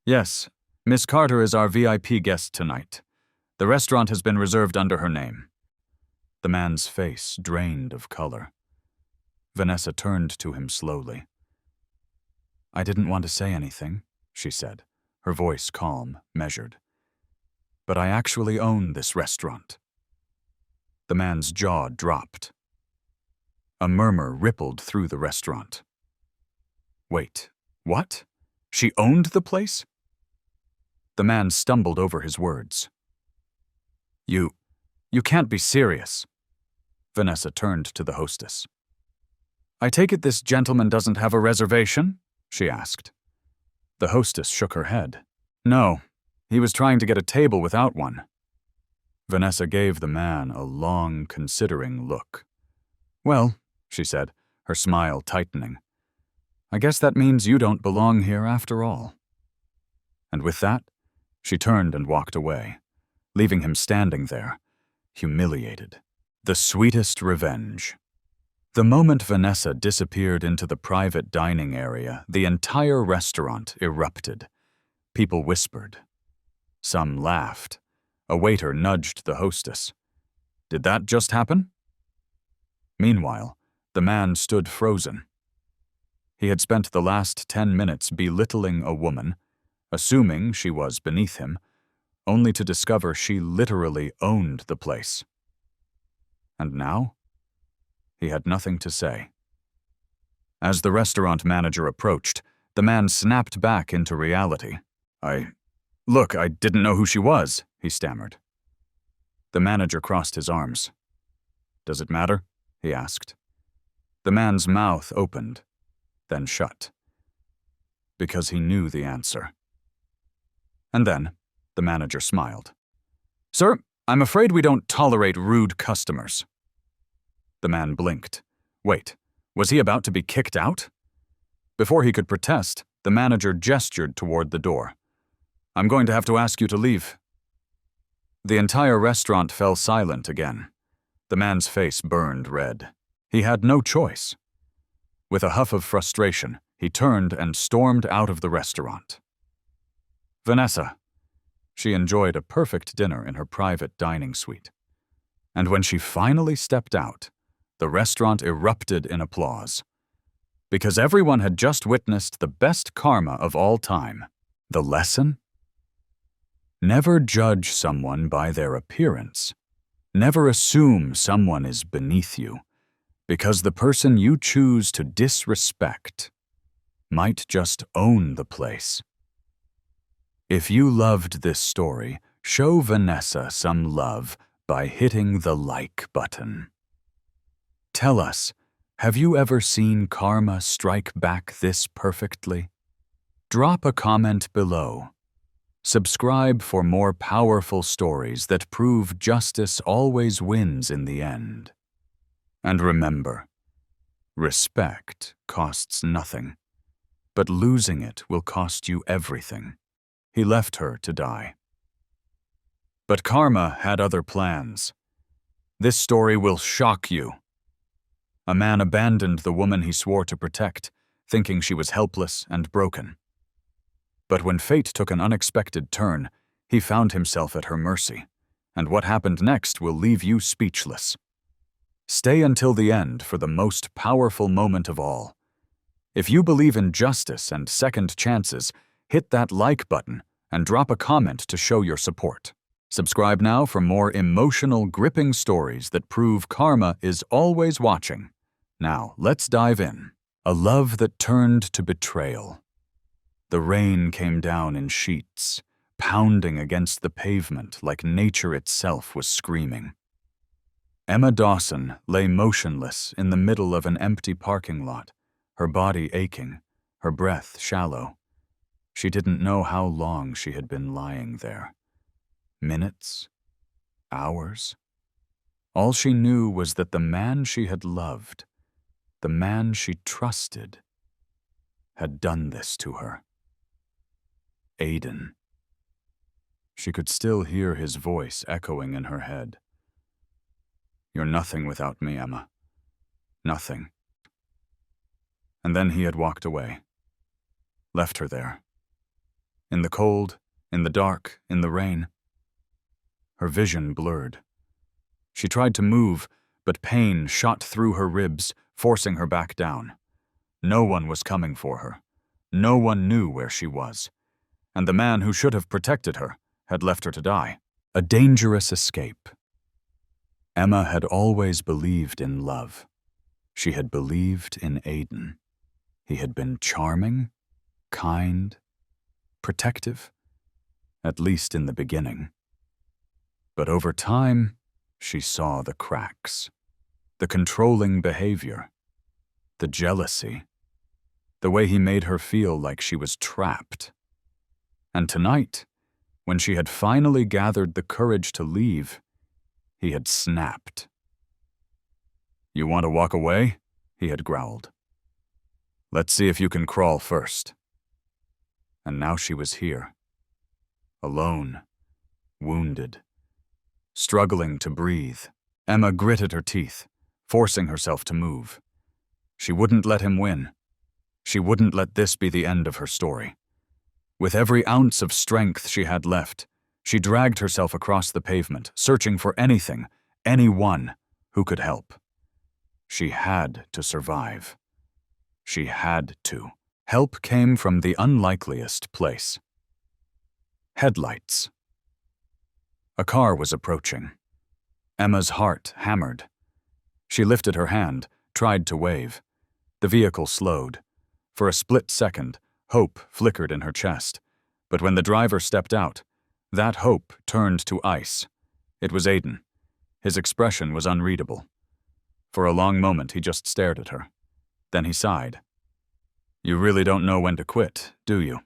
"Yes, Miss Carter is our VIP guest tonight. The restaurant has been reserved under her name." The man's face drained of color. Vanessa turned to him slowly. "I didn't want to say anything," she said, her voice calm, measured. "But I actually own this restaurant." The man's jaw dropped. A murmur rippled through the restaurant. "Wait, what? She owned the place?" The man stumbled over his words. You can't be serious." Vanessa turned to the hostess. "I take it this gentleman doesn't have a reservation?" she asked. The hostess shook her head. "No, he was trying to get a table without one." Vanessa gave the man a long, considering look. "Well," she said, her smile tightening, "I guess that means you don't belong here after all." And with that, she turned and walked away, leaving him standing there, humiliated. The sweetest revenge. The moment Vanessa disappeared into the private dining area, the entire restaurant erupted. People whispered. Some laughed. A waiter nudged the hostess. "Did that just happen?" Meanwhile, the man stood frozen. He had spent the last 10 minutes belittling a woman, assuming she was beneath him, only to discover she literally owned the place. And now, he had nothing to say. As the restaurant manager approached, the man snapped back into reality. Look, I didn't know who she was," he stammered. The manager crossed his arms. "Does it matter?" he asked. The man's mouth opened, then shut, because he knew the answer. And then, the manager smiled. "Sir, I'm afraid we don't tolerate rude customers." The man blinked. Wait, was he about to be kicked out? Before he could protest, the manager gestured toward the door. "I'm going to have to ask you to leave." The entire restaurant fell silent again. The man's face burned red. He had no choice. With a huff of frustration, he turned and stormed out of the restaurant. Vanessa. She enjoyed a perfect dinner in her private dining suite. And when she finally stepped out, the restaurant erupted in applause. Because everyone had just witnessed the best karma of all time. The lesson? Never judge someone by their appearance. Never assume someone is beneath you, because the person you choose to disrespect might just own the place. If you loved this story, show Vanessa some love by hitting the like button. Tell us, have you ever seen karma strike back this perfectly? Drop a comment below. Subscribe for more powerful stories that prove justice always wins in the end. And remember, respect costs nothing, but losing it will cost you everything. He left her to die. But karma had other plans. This story will shock you. A man abandoned the woman he swore to protect, thinking she was helpless and broken. But when fate took an unexpected turn, he found himself at her mercy, and what happened next will leave you speechless. Stay until the end for the most powerful moment of all. If you believe in justice and second chances, hit that like button and drop a comment to show your support. Subscribe now for more emotional, gripping stories that prove karma is always watching. Now, let's dive in. A love that turned to betrayal. The rain came down in sheets, pounding against the pavement like nature itself was screaming. Emma Dawson lay motionless in the middle of an empty parking lot, her body aching, her breath shallow. She didn't know how long she had been lying there. Minutes? Hours? All she knew was that the man she had loved, the man she trusted, had done this to her. Aiden. She could still hear his voice echoing in her head. "You're nothing without me, Emma. Nothing." And then he had walked away. Left her there. In the cold, in the dark, in the rain. Her vision blurred. She tried to move, but pain shot through her ribs, forcing her back down. No one was coming for her. No one knew where she was. And the man who should have protected her had left her to die. A dangerous escape. Emma had always believed in love. She had believed in Aiden. He had been charming, kind, protective, at least in the beginning. But over time, she saw the cracks, the controlling behavior, the jealousy, the way he made her feel like she was trapped. And tonight, when she had finally gathered the courage to leave, he had snapped. "You want to walk away?" he had growled. "Let's see if you can crawl first." And now she was here, alone, wounded, struggling to breathe. Emma gritted her teeth, forcing herself to move. She wouldn't let him win. She wouldn't let this be the end of her story. With every ounce of strength she had left, she dragged herself across the pavement, searching for anything, anyone who could help. She had to survive. She had to. Help came from the unlikeliest place. Headlights. A car was approaching. Emma's heart hammered. She lifted her hand, tried to wave. The vehicle slowed. For a split second, hope flickered in her chest. But when the driver stepped out, that hope turned to ice. It was Aiden. His expression was unreadable. For a long moment, he just stared at her. Then he sighed. "You really don't know when to quit, do you?"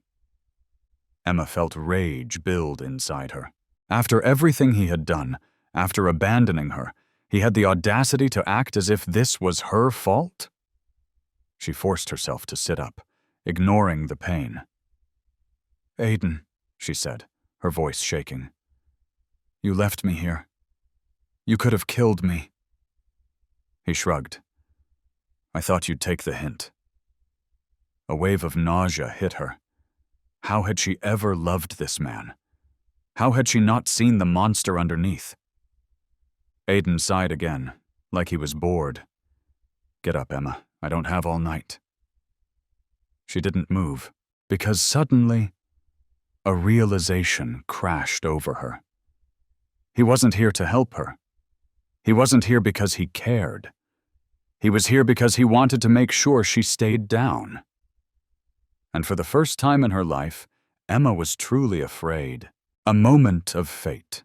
Emma felt rage build inside her. After everything he had done, after abandoning her, he had the audacity to act as if this was her fault? She forced herself to sit up, ignoring the pain. "Aiden," she said, her voice shaking. "You left me here. You could have killed me." He shrugged. "I thought you'd take the hint." A wave of nausea hit her. How had she ever loved this man? How had she not seen the monster underneath? Aiden sighed again, like he was bored. "Get up, Emma. I don't have all night." She didn't move, because suddenly, a realization crashed over her. He wasn't here to help her. He wasn't here because he cared. He was here because he wanted to make sure she stayed down. And for the first time in her life, Emma was truly afraid. A moment of fate.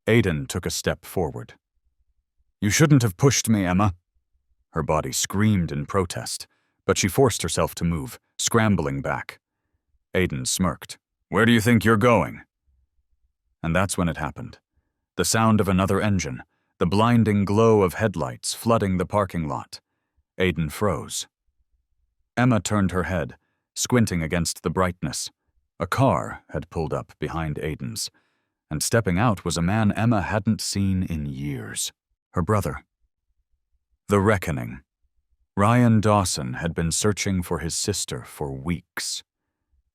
Aiden took a step forward. "You shouldn't have pushed me, Emma." Her body screamed in protest, but she forced herself to move, scrambling back. Aiden smirked. "Where do you think you're going?" And that's when it happened. The sound of another engine, the blinding glow of headlights flooding the parking lot. Aiden froze. Emma turned her head, squinting against the brightness. A car had pulled up behind Aiden's, and stepping out was a man Emma hadn't seen in years. Her brother. The reckoning. Ryan Dawson had been searching for his sister for weeks.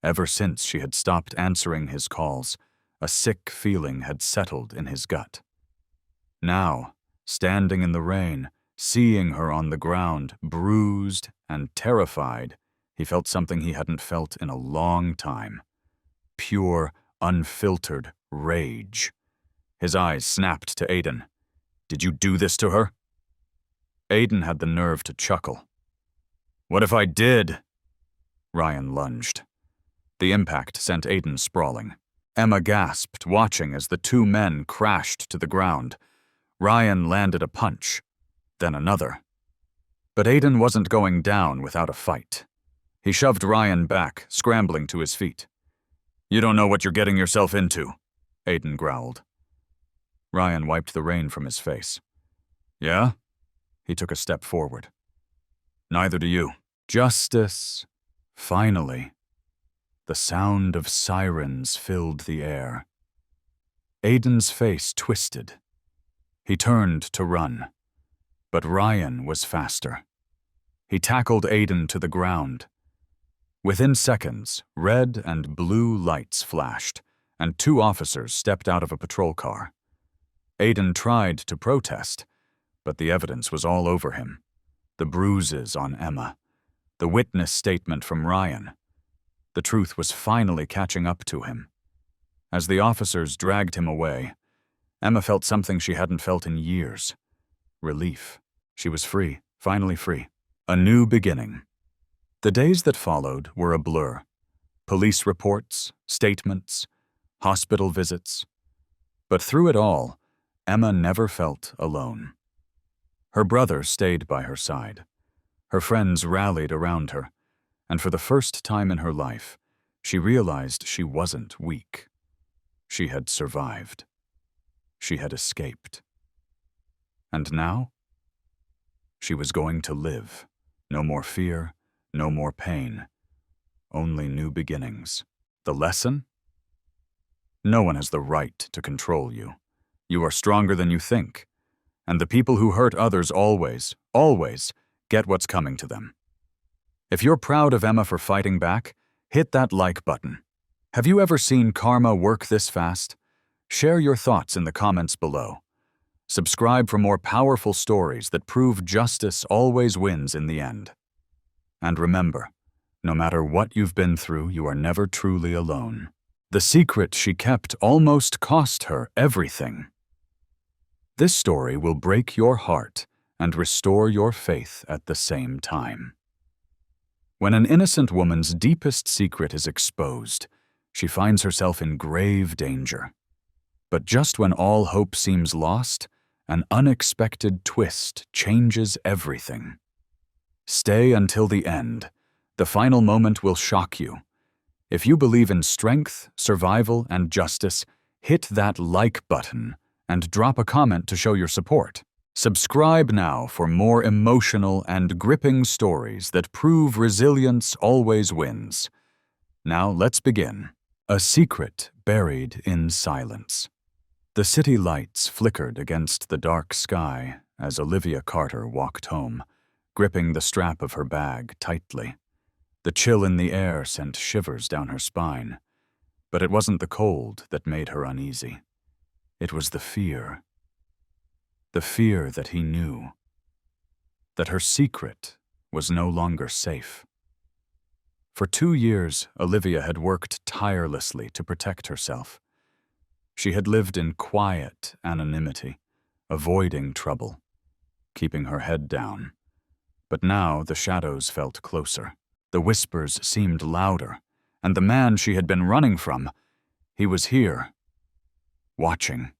Ever since she had stopped answering his calls, a sick feeling had settled in his gut. Now, standing in the rain, seeing her on the ground, bruised and terrified, he felt something he hadn't felt in a long time. Pure, unfiltered rage. His eyes snapped to Aiden. "Did you do this to her?" Aiden had the nerve to chuckle. "What if I did?" Ryan lunged. The impact sent Aiden sprawling. Emma gasped, watching as the two men crashed to the ground. Ryan landed a punch, then another. But Aiden wasn't going down without a fight. He shoved Ryan back, scrambling to his feet. "You don't know what you're getting yourself into," Aiden growled. Ryan wiped the rain from his face. "Yeah?" He took a step forward. "Neither do you." Justice. Finally. The sound of sirens filled the air. Aiden's face twisted. He turned to run, but Ryan was faster. He tackled Aiden to the ground. Within seconds, red and blue lights flashed, and two officers stepped out of a patrol car. Aiden tried to protest, but the evidence was all over him. The bruises on Emma, the witness statement from Ryan. The truth was finally catching up to him. As the officers dragged him away, Emma felt something she hadn't felt in years. Relief. She was free, finally free. A new beginning. The days that followed were a blur. Police reports, statements, hospital visits. But through it all, Emma never felt alone. Her brother stayed by her side. Her friends rallied around her, and for the first time in her life, she realized she wasn't weak. She had survived. She had escaped. And now? She was going to live. No more fear, no more pain. Only new beginnings. The lesson? No one has the right to control you. You are stronger than you think. And the people who hurt others always, always get what's coming to them. If you're proud of Emma for fighting back, hit that like button. Have you ever seen karma work this fast? Share your thoughts in the comments below. Subscribe for more powerful stories that prove justice always wins in the end. And remember, no matter what you've been through, you are never truly alone. The secret she kept almost cost her everything. This story will break your heart and restore your faith at the same time. When an innocent woman's deepest secret is exposed, she finds herself in grave danger. But just when all hope seems lost, an unexpected twist changes everything. Stay until the end. The final moment will shock you. If you believe in strength, survival, and justice, hit that like button and drop a comment to show your support. Subscribe now for more emotional and gripping stories that prove resilience always wins. Now let's begin. A secret buried in silence. The city lights flickered against the dark sky as Olivia Carter walked home, gripping the strap of her bag tightly. The chill in the air sent shivers down her spine, but it wasn't the cold that made her uneasy. It was the fear. The fear that he knew. That her secret was no longer safe. For 2 years, Olivia had worked tirelessly to protect herself. She had lived in quiet anonymity, avoiding trouble, keeping her head down. But now the shadows felt closer. The whispers seemed louder, and the man she had been running from, he was here, watching,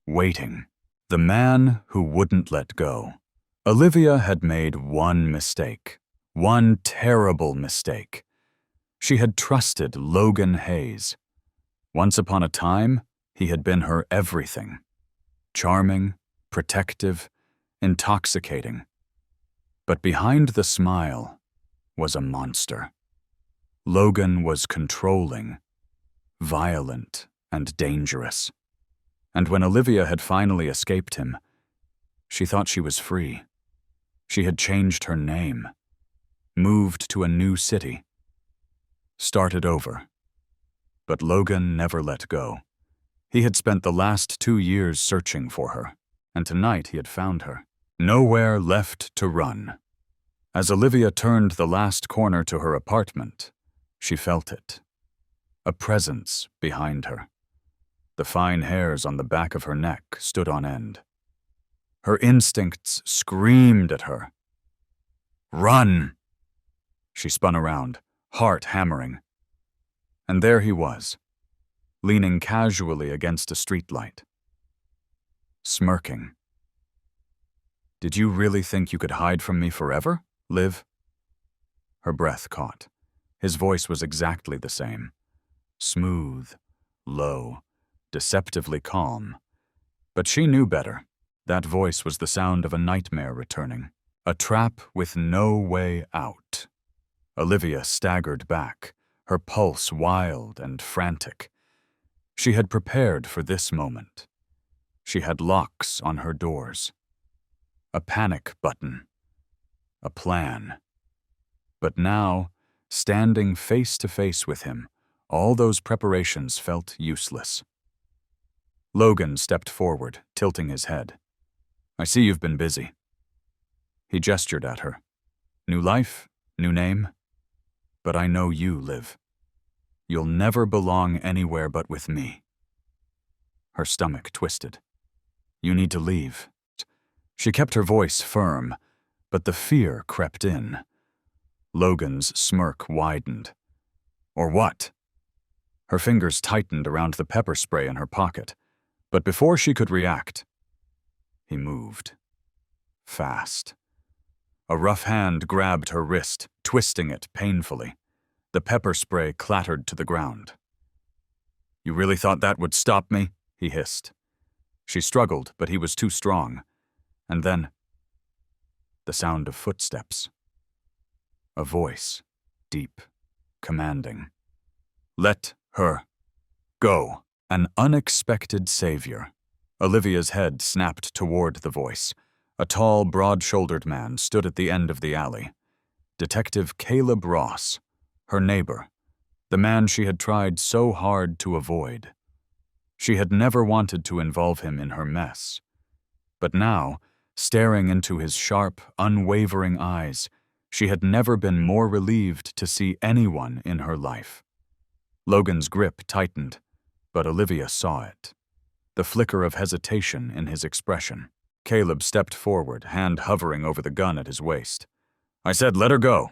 waiting. The man who wouldn't let go. Olivia had made one mistake, one terrible mistake. She had trusted Logan Hayes. Once upon a time, he had been her everything. Charming, protective, intoxicating. But behind the smile was a monster. Logan was controlling, violent, and dangerous. And when Olivia had finally escaped him, she thought she was free. She had changed her name, moved to a new city, started over. But Logan never let go. He had spent the last 2 years searching for her, and tonight he had found her. Nowhere left to run. As Olivia turned the last corner to her apartment, she felt it. A presence behind her. The fine hairs on the back of her neck stood on end. Her instincts screamed at her. "Run!" She spun around, heart hammering. And there he was, leaning casually against a streetlight, smirking. "Did you really think you could hide from me forever, Liv?" Her breath caught. His voice was exactly the same. Smooth, low, deceptively calm. But she knew better. That voice was the sound of a nightmare returning. A trap with no way out. Olivia staggered back, her pulse wild and frantic. She had prepared for this moment. She had locks on her doors. A panic button. A plan. But now, standing face to face with him, all those preparations felt useless. Logan stepped forward, tilting his head. "I see you've been busy." He gestured at her. "New life, new name. But I know you, Liv. You'll never belong anywhere but with me." Her stomach twisted. "You need to leave." She kept her voice firm, but the fear crept in. Logan's smirk widened. "Or what?" Her fingers tightened around the pepper spray in her pocket, but before she could react, he moved. Fast. A rough hand grabbed her wrist, twisting it painfully. The pepper spray clattered to the ground. "You really thought that would stop me?" he hissed. She struggled, but he was too strong. And then, the sound of footsteps. A voice, deep, commanding. "Let her go." An unexpected savior. Olivia's head snapped toward the voice. A tall, broad-shouldered man stood at the end of the alley. Detective Caleb Ross, her neighbor, the man she had tried so hard to avoid. She had never wanted to involve him in her mess. But now, staring into his sharp, unwavering eyes, she had never been more relieved to see anyone in her life. Logan's grip tightened, but Olivia saw it. The flicker of hesitation in his expression. Caleb stepped forward, hand hovering over the gun at his waist. "I said let her go."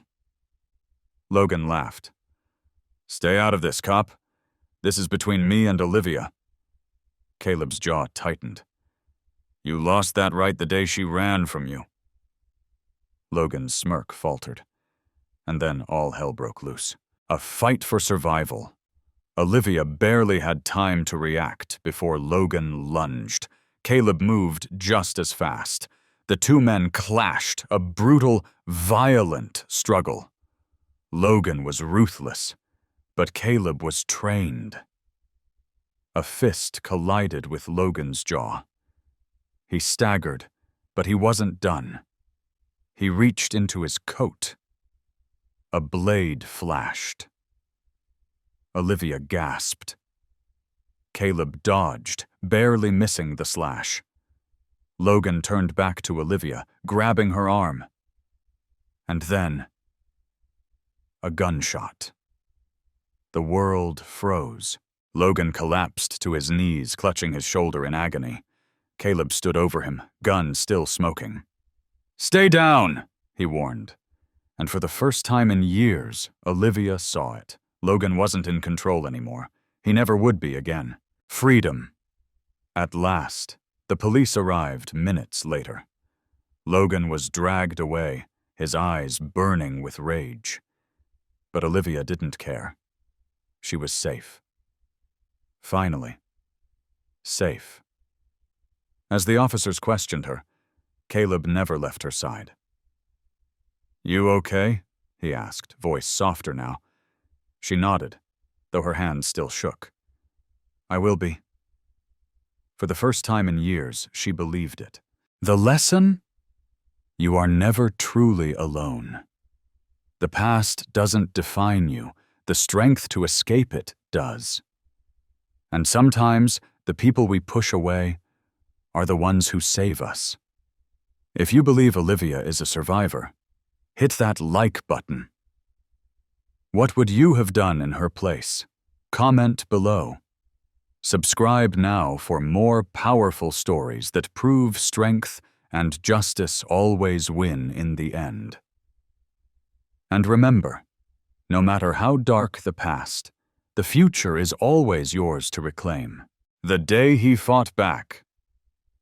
Logan laughed. "Stay out of this, cop. This is between me and Olivia." Caleb's jaw tightened. "You lost that right the day she ran from you." Logan's smirk faltered. And then all hell broke loose. A fight for survival. Olivia barely had time to react before Logan lunged. Caleb moved just as fast. The two men clashed, a brutal, violent struggle. Logan was ruthless, but Caleb was trained. A fist collided with Logan's jaw. He staggered, but he wasn't done. He reached into his coat. A blade flashed. Olivia gasped. Caleb dodged, barely missing the slash. Logan turned back to Olivia, grabbing her arm. And then, a gunshot. The world froze. Logan collapsed to his knees, clutching his shoulder in agony. Caleb stood over him, gun still smoking. "Stay down," he warned. And for the first time in years, Olivia saw it. Logan wasn't in control anymore. He never would be again. Freedom. At last, the police arrived minutes later. Logan was dragged away, his eyes burning with rage. But Olivia didn't care. She was safe. Finally. Safe. As the officers questioned her, Caleb never left her side. "You okay?" he asked, voice softer now. She nodded, though her hand still shook. "I will be." For the first time in years, she believed it. The lesson? You are never truly alone. The past doesn't define you. The strength to escape it does. And sometimes, the people we push away are the ones who save us. If you believe Olivia is a survivor, hit that like button. What would you have done in her place? Comment below. Subscribe now for more powerful stories that prove strength and justice always win in the end. And remember, no matter how dark the past, the future is always yours to reclaim. The day he fought back.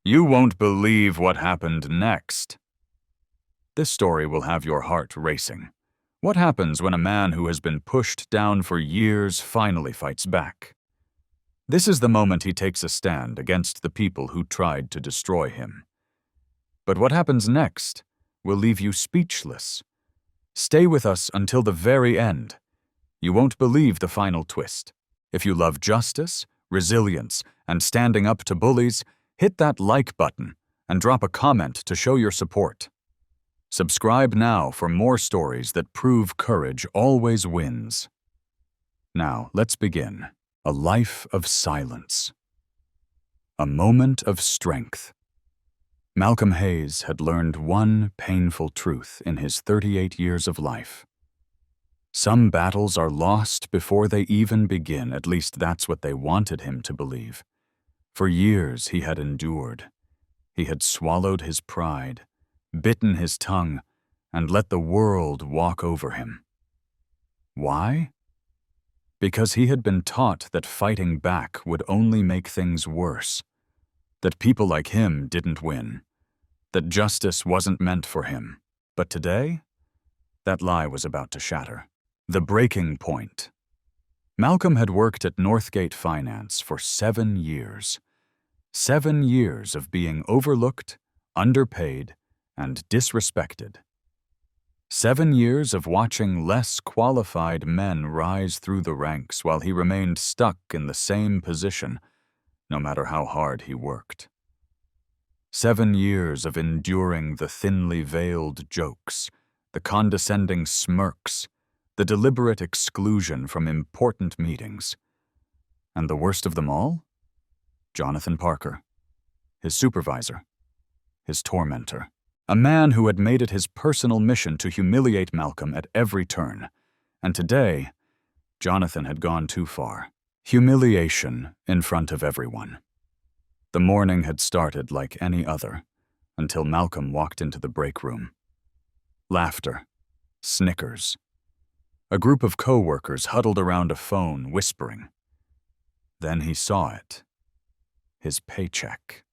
You won't believe what happened next. This story will have your heart racing. What happens when a man who has been pushed down for years finally fights back? This is the moment he takes a stand against the people who tried to destroy him. But what happens next will leave you speechless. Stay with us until the very end. You won't believe the final twist. If you love justice, resilience, and standing up to bullies, hit that like button and drop a comment to show your support. Subscribe now for more stories that prove courage always wins. Now, let's begin. A life of silence. A moment of strength. Malcolm Hayes had learned one painful truth in his 38 years of life. Some battles are lost before they even begin, at least that's what they wanted him to believe. For years he had endured. He had swallowed his pride, bitten his tongue, and let the world walk over him. Why? Because he had been taught that fighting back would only make things worse, that people like him didn't win, that justice wasn't meant for him. But today, that lie was about to shatter. The breaking point. Malcolm had worked at Northgate Finance for 7 years. 7 years of being overlooked, underpaid, and disrespected. 7 years of watching less qualified men rise through the ranks while he remained stuck in the same position, no matter how hard he worked. 7 years of enduring the thinly veiled jokes, the condescending smirks, the deliberate exclusion from important meetings. And the worst of them all? Jonathan Parker, his supervisor, his tormentor. A man who had made it his personal mission to humiliate Malcolm at every turn. And today, Jonathan had gone too far. Humiliation in front of everyone. The morning had started like any other, until Malcolm walked into the break room. Laughter, snickers. A group of co-workers huddled around a phone, whispering. Then he saw it. His paycheck.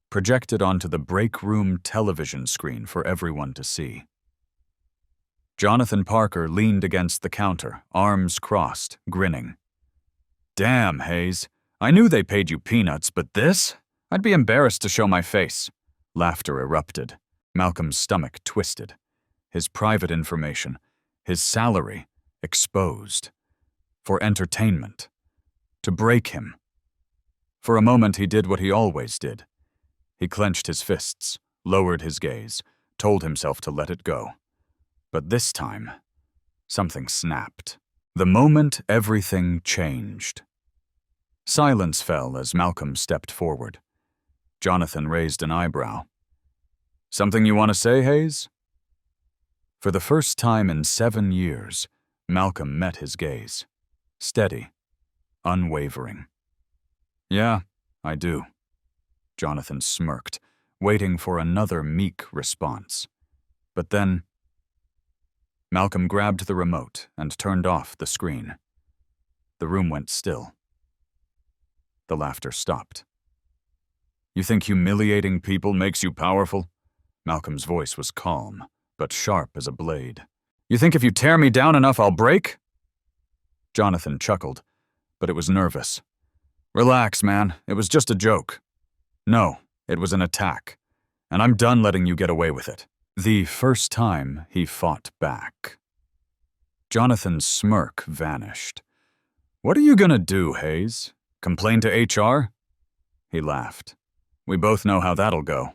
Projected onto the break room television screen for everyone to see. Jonathan Parker leaned against the counter, arms crossed, grinning. Damn, Hayes. I knew they paid you peanuts, but this? I'd be embarrassed to show my face. Laughter erupted. Malcolm's stomach twisted. His private information, his salary, exposed. For entertainment. To break him. For a moment he did what he always did. He clenched his fists, lowered his gaze, told himself to let it go. But this time, something snapped. The moment everything changed. Silence fell as Malcolm stepped forward. Jonathan raised an eyebrow. Something you want to say, Hayes? For the first time in 7 years, Malcolm met his gaze. Steady, unwavering. Yeah, I do. Jonathan smirked, waiting for another meek response. But then, Malcolm grabbed the remote and turned off the screen. The room went still. The laughter stopped. You think humiliating people makes you powerful? Malcolm's voice was calm, but sharp as a blade. You think if you tear me down enough, I'll break? Jonathan chuckled, but it was nervous. Relax, man. It was just a joke. No, it was an attack, and I'm done letting you get away with it. The first time he fought back. Jonathan's smirk vanished. What are you gonna do, Hayes? Complain to HR? He laughed. We both know how that'll go.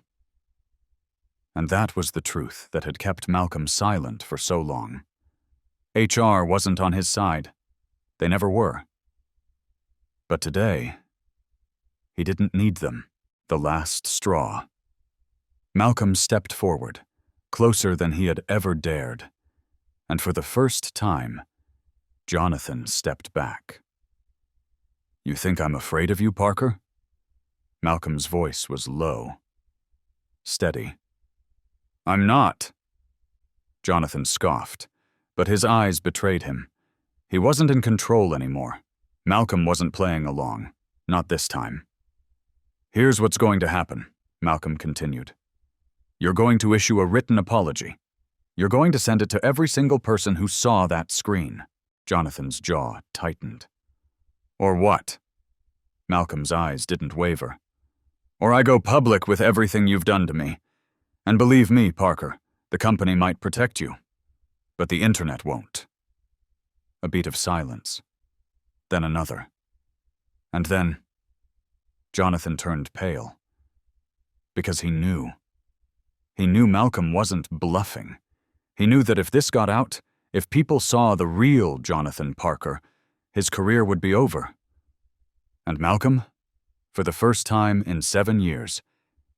And that was the truth that had kept Malcolm silent for so long. HR wasn't on his side. They never were. But today, he didn't need them. The last straw. Malcolm stepped forward, closer than he had ever dared. And for the first time, Jonathan stepped back. You think I'm afraid of you, Parker? Malcolm's voice was low. steady. "I'm not." Jonathan scoffed, but his eyes betrayed him. He wasn't in control anymore. Malcolm wasn't playing along. Not this time. "Here's what's going to happen," Malcolm continued. "You're going to issue a written apology. You're going to send it to every single person who saw that screen." Jonathan's jaw tightened. "Or what?" Malcolm's eyes didn't waver. "Or I go public with everything you've done to me. And believe me, Parker, the company might protect you. But the internet won't." A beat of silence. Then another. And then Jonathan turned pale. Because he knew. He knew Malcolm wasn't bluffing. He knew that if this got out, if people saw the real Jonathan Parker, his career would be over. And Malcolm, for the first time in 7 years,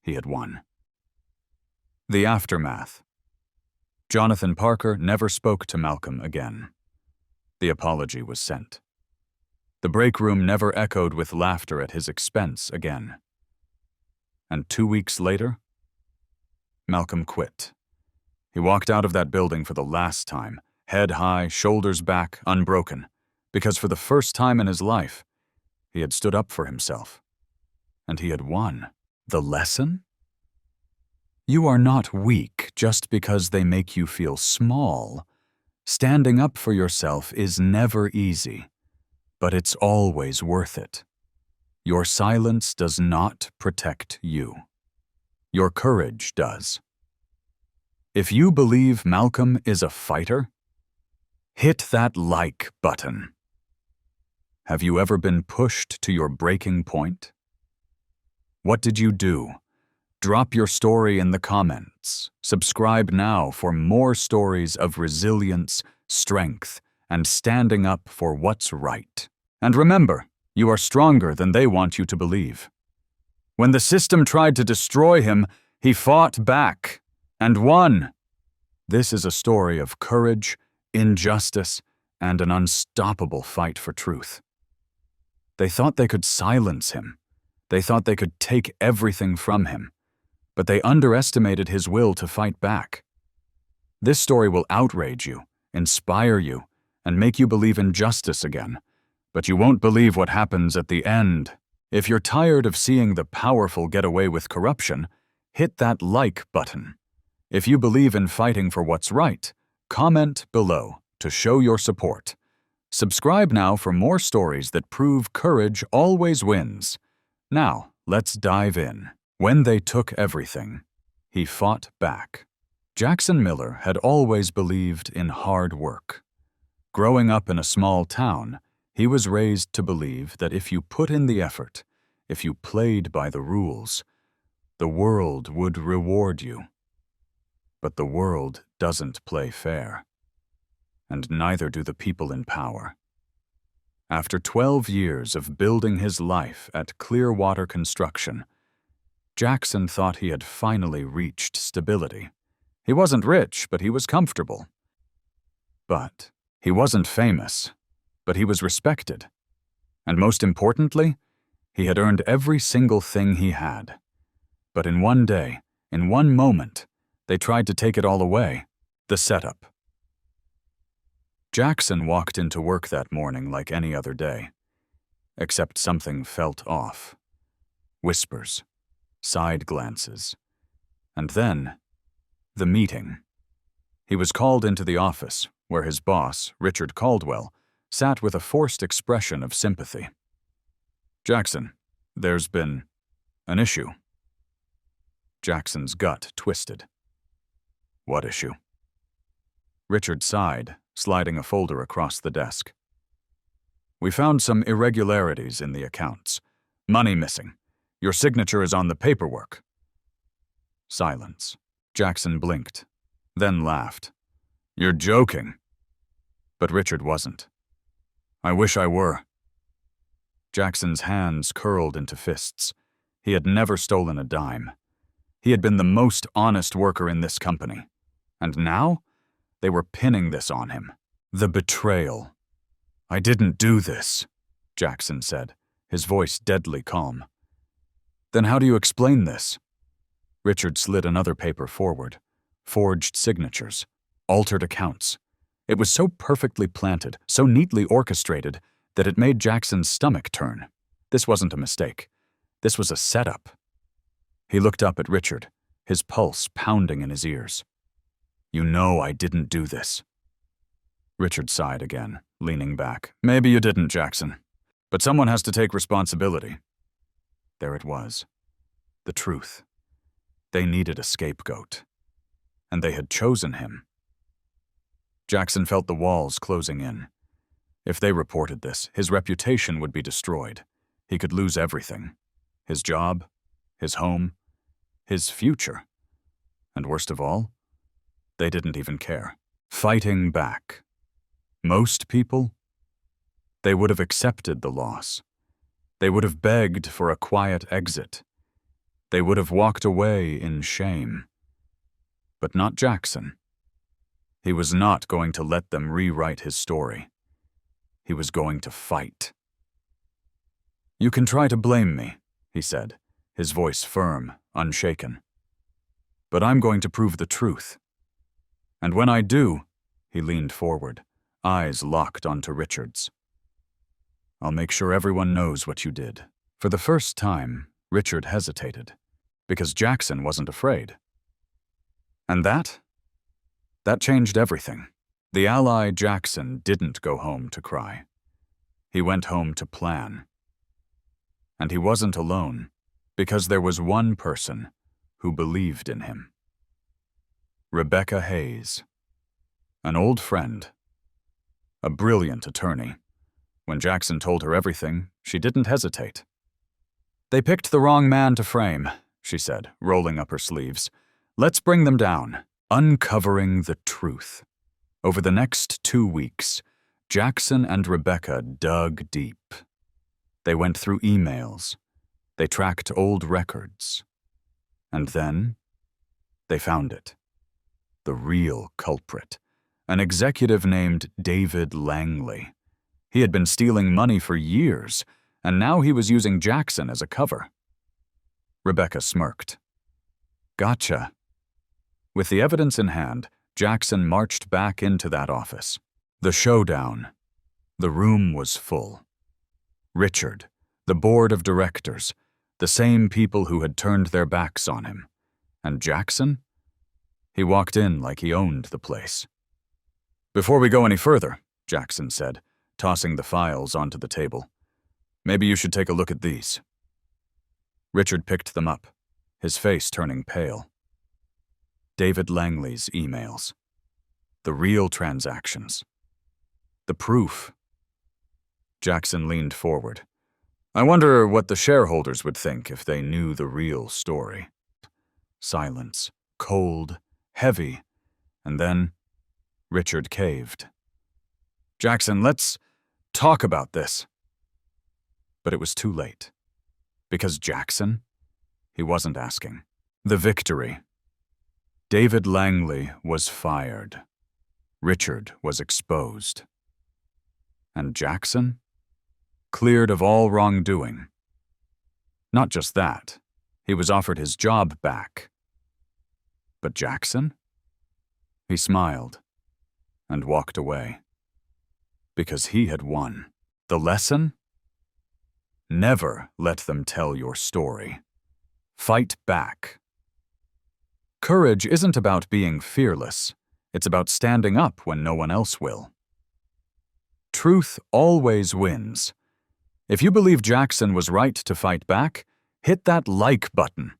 he had won. The aftermath. Jonathan Parker never spoke to Malcolm again. The apology was sent. The break room never echoed with laughter at his expense again. And 2 weeks later, Malcolm quit. He walked out of that building for the last time, head high, shoulders back, unbroken, because for the first time in his life, he had stood up for himself. And he had won. The lesson? You are not weak just because they make you feel small. Standing up for yourself is never easy, but it's always worth it. Your silence does not protect you. Your courage does. If you believe Malcolm is a fighter, hit that like button. Have you ever been pushed to your breaking point? What did you do? Drop your story in the comments. Subscribe now for more stories of resilience, strength, and standing up for what's right. And remember, you are stronger than they want you to believe. When the system tried to destroy him, he fought back and won. This is a story of courage, injustice, and an unstoppable fight for truth. They thought they could silence him. They thought they could take everything from him. But they underestimated his will to fight back. This story will outrage you, inspire you, and make you believe in justice again. But you won't believe what happens at the end. If you're tired of seeing the powerful get away with corruption, hit that like button. If you believe in fighting for what's right, comment below to show your support. Subscribe now for more stories that prove courage always wins. Now, let's dive in. When they took everything, he fought back. Jackson Miller had always believed in hard work. Growing up in a small town, he was raised to believe that if you put in the effort, if you played by the rules, the world would reward you. But the world doesn't play fair. And neither do the people in power. After 12 years of building his life at Clearwater Construction, Jackson thought he had finally reached stability. He wasn't rich, but he was comfortable. But he wasn't famous, but he was respected. And most importantly, he had earned every single thing he had. But in one day, in one moment, they tried to take it all away, the setup. Jackson walked into work that morning like any other day, except something felt off. Whispers. Side glances. And then, the meeting. He was called into the office, where his boss, Richard Caldwell, sat with a forced expression of sympathy. "Jackson, there's been an issue." Jackson's gut twisted. "What issue?" Richard sighed, sliding a folder across the desk. "We found some irregularities in the accounts. Money missing. Your signature is on the paperwork." Silence. Jackson blinked, then laughed. "You're joking." But Richard wasn't. "I wish I were." Jackson's hands curled into fists. He had never stolen a dime. He had been the most honest worker in this company. And now, they were pinning this on him. The betrayal. "I didn't do this," Jackson said, his voice deadly calm. "Then how do you explain this?" Richard slid another paper forward. Forged signatures. Altered accounts. It was so perfectly planted, so neatly orchestrated, that it made Jackson's stomach turn. This wasn't a mistake. This was a setup. He looked up at Richard, his pulse pounding in his ears. "You know I didn't do this." Richard sighed again, leaning back. "Maybe you didn't, Jackson. But someone has to take responsibility." There it was. The truth. They needed a scapegoat. And they had chosen him. Jackson felt the walls closing in. If they reported this, his reputation would be destroyed. He could lose everything. His job, his home, his future. And worst of all, they didn't even care. Fighting back. Most people, they would have accepted the loss. They would have begged for a quiet exit. They would have walked away in shame. But not Jackson. He was not going to let them rewrite his story. He was going to fight. "You can try to blame me," he said, his voice firm, unshaken. "But I'm going to prove the truth. And when I do," he leaned forward, eyes locked onto Richard's, "I'll make sure everyone knows what you did." For the first time, Richard hesitated, because Jackson wasn't afraid. And that changed everything. The ally Jackson didn't go home to cry. He went home to plan. And he wasn't alone, because there was one person who believed in him. Rebecca Hayes, an old friend, a brilliant attorney. When Jackson told her everything, she didn't hesitate. "They picked the wrong man to frame," she said, rolling up her sleeves. "Let's bring them down." Uncovering the truth. Over the next 2 weeks, Jackson and Rebecca dug deep. They went through emails. They tracked old records. And then, they found it. The real culprit. An executive named David Langley. He had been stealing money for years, and now he was using Jackson as a cover. Rebecca smirked. "Gotcha." With the evidence in hand, Jackson marched back into that office. The showdown. The room was full. Richard, the board of directors, the same people who had turned their backs on him. And Jackson? He walked in like he owned the place. "Before we go any further," Jackson said, tossing the files onto the table, "maybe you should take a look at these." Richard picked them up, his face turning pale. David Langley's emails. The real transactions. The proof. Jackson leaned forward. "I wonder what the shareholders would think if they knew the real story." Silence. Cold. Heavy. And then, Richard caved. "Jackson, let's talk about this." But it was too late. Because Jackson? He wasn't asking. The victory. David Langley was fired. Richard was exposed. And Jackson? Cleared of all wrongdoing. Not just that, he was offered his job back. But Jackson? He smiled and walked away. Because he had won. The lesson? Never let them tell your story. Fight back. Courage isn't about being fearless. It's about standing up when no one else will. Truth always wins. If you believe Jackson was right to fight back, hit that like button.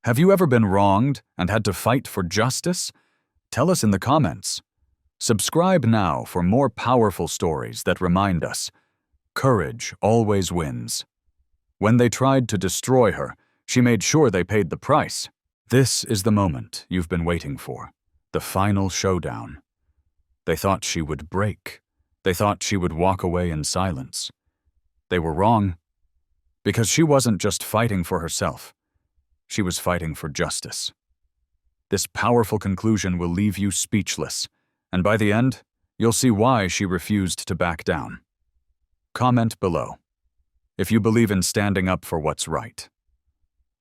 Have you ever been wronged and had to fight for justice? Tell us in the comments. Subscribe now for more powerful stories that remind us, courage always wins. When they tried to destroy her, she made sure they paid the price. This is the moment you've been waiting for, the final showdown. They thought she would break. They thought she would walk away in silence. They were wrong, because she wasn't just fighting for herself. She was fighting for justice. This powerful conclusion will leave you speechless, and by the end, you'll see why she refused to back down. Comment below if you believe in standing up for what's right.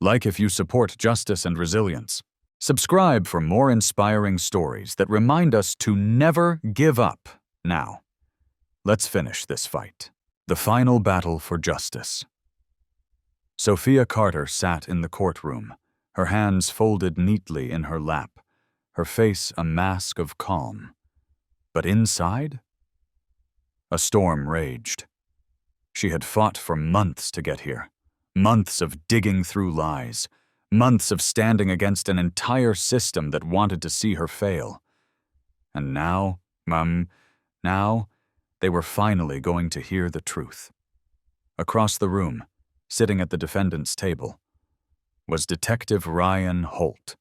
Like if you support justice and resilience. Subscribe for more inspiring stories that remind us to never give up. Now, let's finish this fight. The final battle for justice. Sophia Carter sat in the courtroom, her hands folded neatly in her lap, her face a mask of calm. But inside, a storm raged. She had fought for months to get here, months of digging through lies, months of standing against an entire system that wanted to see her fail. And now, they were finally going to hear the truth. Across the room, sitting at the defendant's table, was Detective Ryan Holt,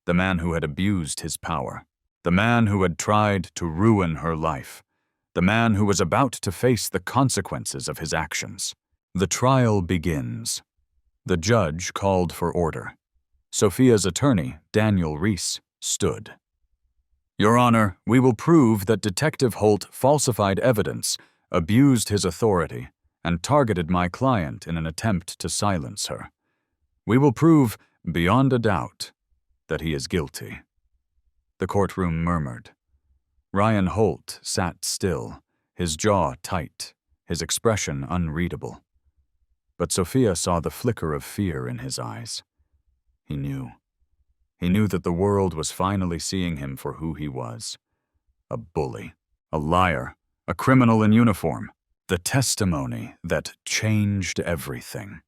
the man who had abused his power, the man who had tried to ruin her life, the man who was about to face the consequences of his actions. The trial begins. The judge called for order. Sophia's attorney, Daniel Reese, stood. Your Honor, we will prove that Detective Holt falsified evidence, abused his authority, and targeted my client in an attempt to silence her. We will prove, beyond a doubt, that he is guilty. The courtroom murmured. Ryan Holt sat still, his jaw tight, his expression unreadable. But Sophia saw the flicker of fear in his eyes. He knew. He knew that the world was finally seeing him for who he was. A bully, a liar, a criminal in uniform. The testimony that changed everything.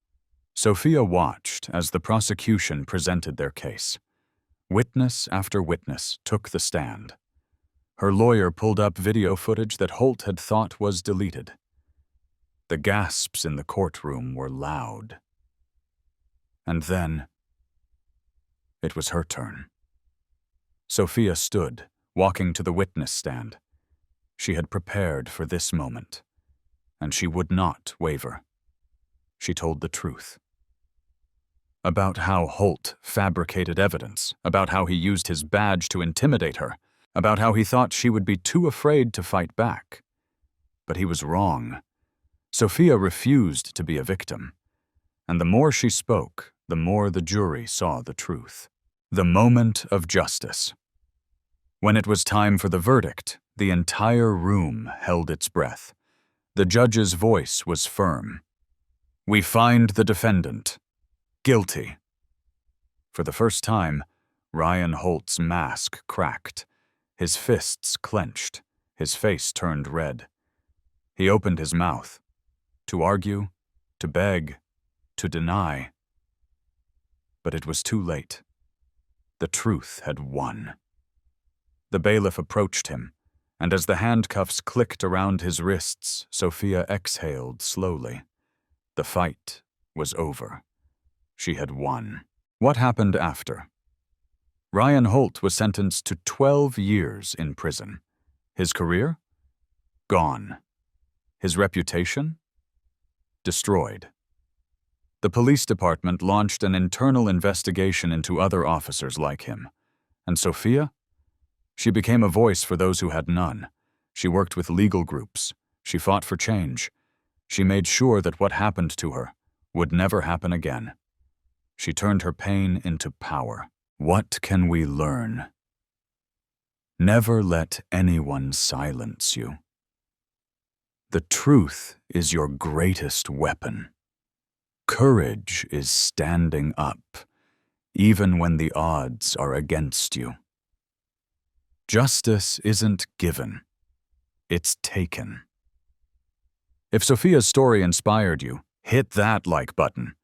Sophia watched as the prosecution presented their case. Witness after witness took the stand. Her lawyer pulled up video footage that Holt had thought was deleted. The gasps in the courtroom were loud. And then, it was her turn. Sophia stood, walking to the witness stand. She had prepared for this moment, and she would not waver. She told the truth. About how Holt fabricated evidence, about how he used his badge to intimidate her, about how he thought she would be too afraid to fight back. But he was wrong. Sophia refused to be a victim, and the more she spoke, the more the jury saw the truth. The moment of justice. When it was time for the verdict, the entire room held its breath. The judge's voice was firm. We find the defendant guilty. For the first time, Ryan Holt's mask cracked. His fists clenched, his face turned red. He opened his mouth, to argue, to beg, to deny. But it was too late. The truth had won. The bailiff approached him, and as the handcuffs clicked around his wrists, Sophia exhaled slowly. The fight was over. She had won. What happened after? Ryan Holt was sentenced to 12 years in prison. His career? Gone. His reputation? Destroyed. The police department launched an internal investigation into other officers like him. And Sophia? She became a voice for those who had none. She worked with legal groups. She fought for change. She made sure that what happened to her would never happen again. She turned her pain into power. What can we learn? Never let anyone silence you. The truth is your greatest weapon. Courage is standing up, even when the odds are against you. Justice isn't given, it's taken. If Sophia's story inspired you, hit that like button.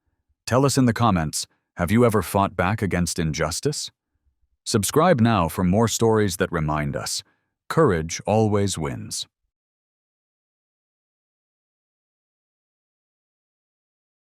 Tell us in the comments, have you ever fought back against injustice? Subscribe now for more stories that remind us, courage always wins.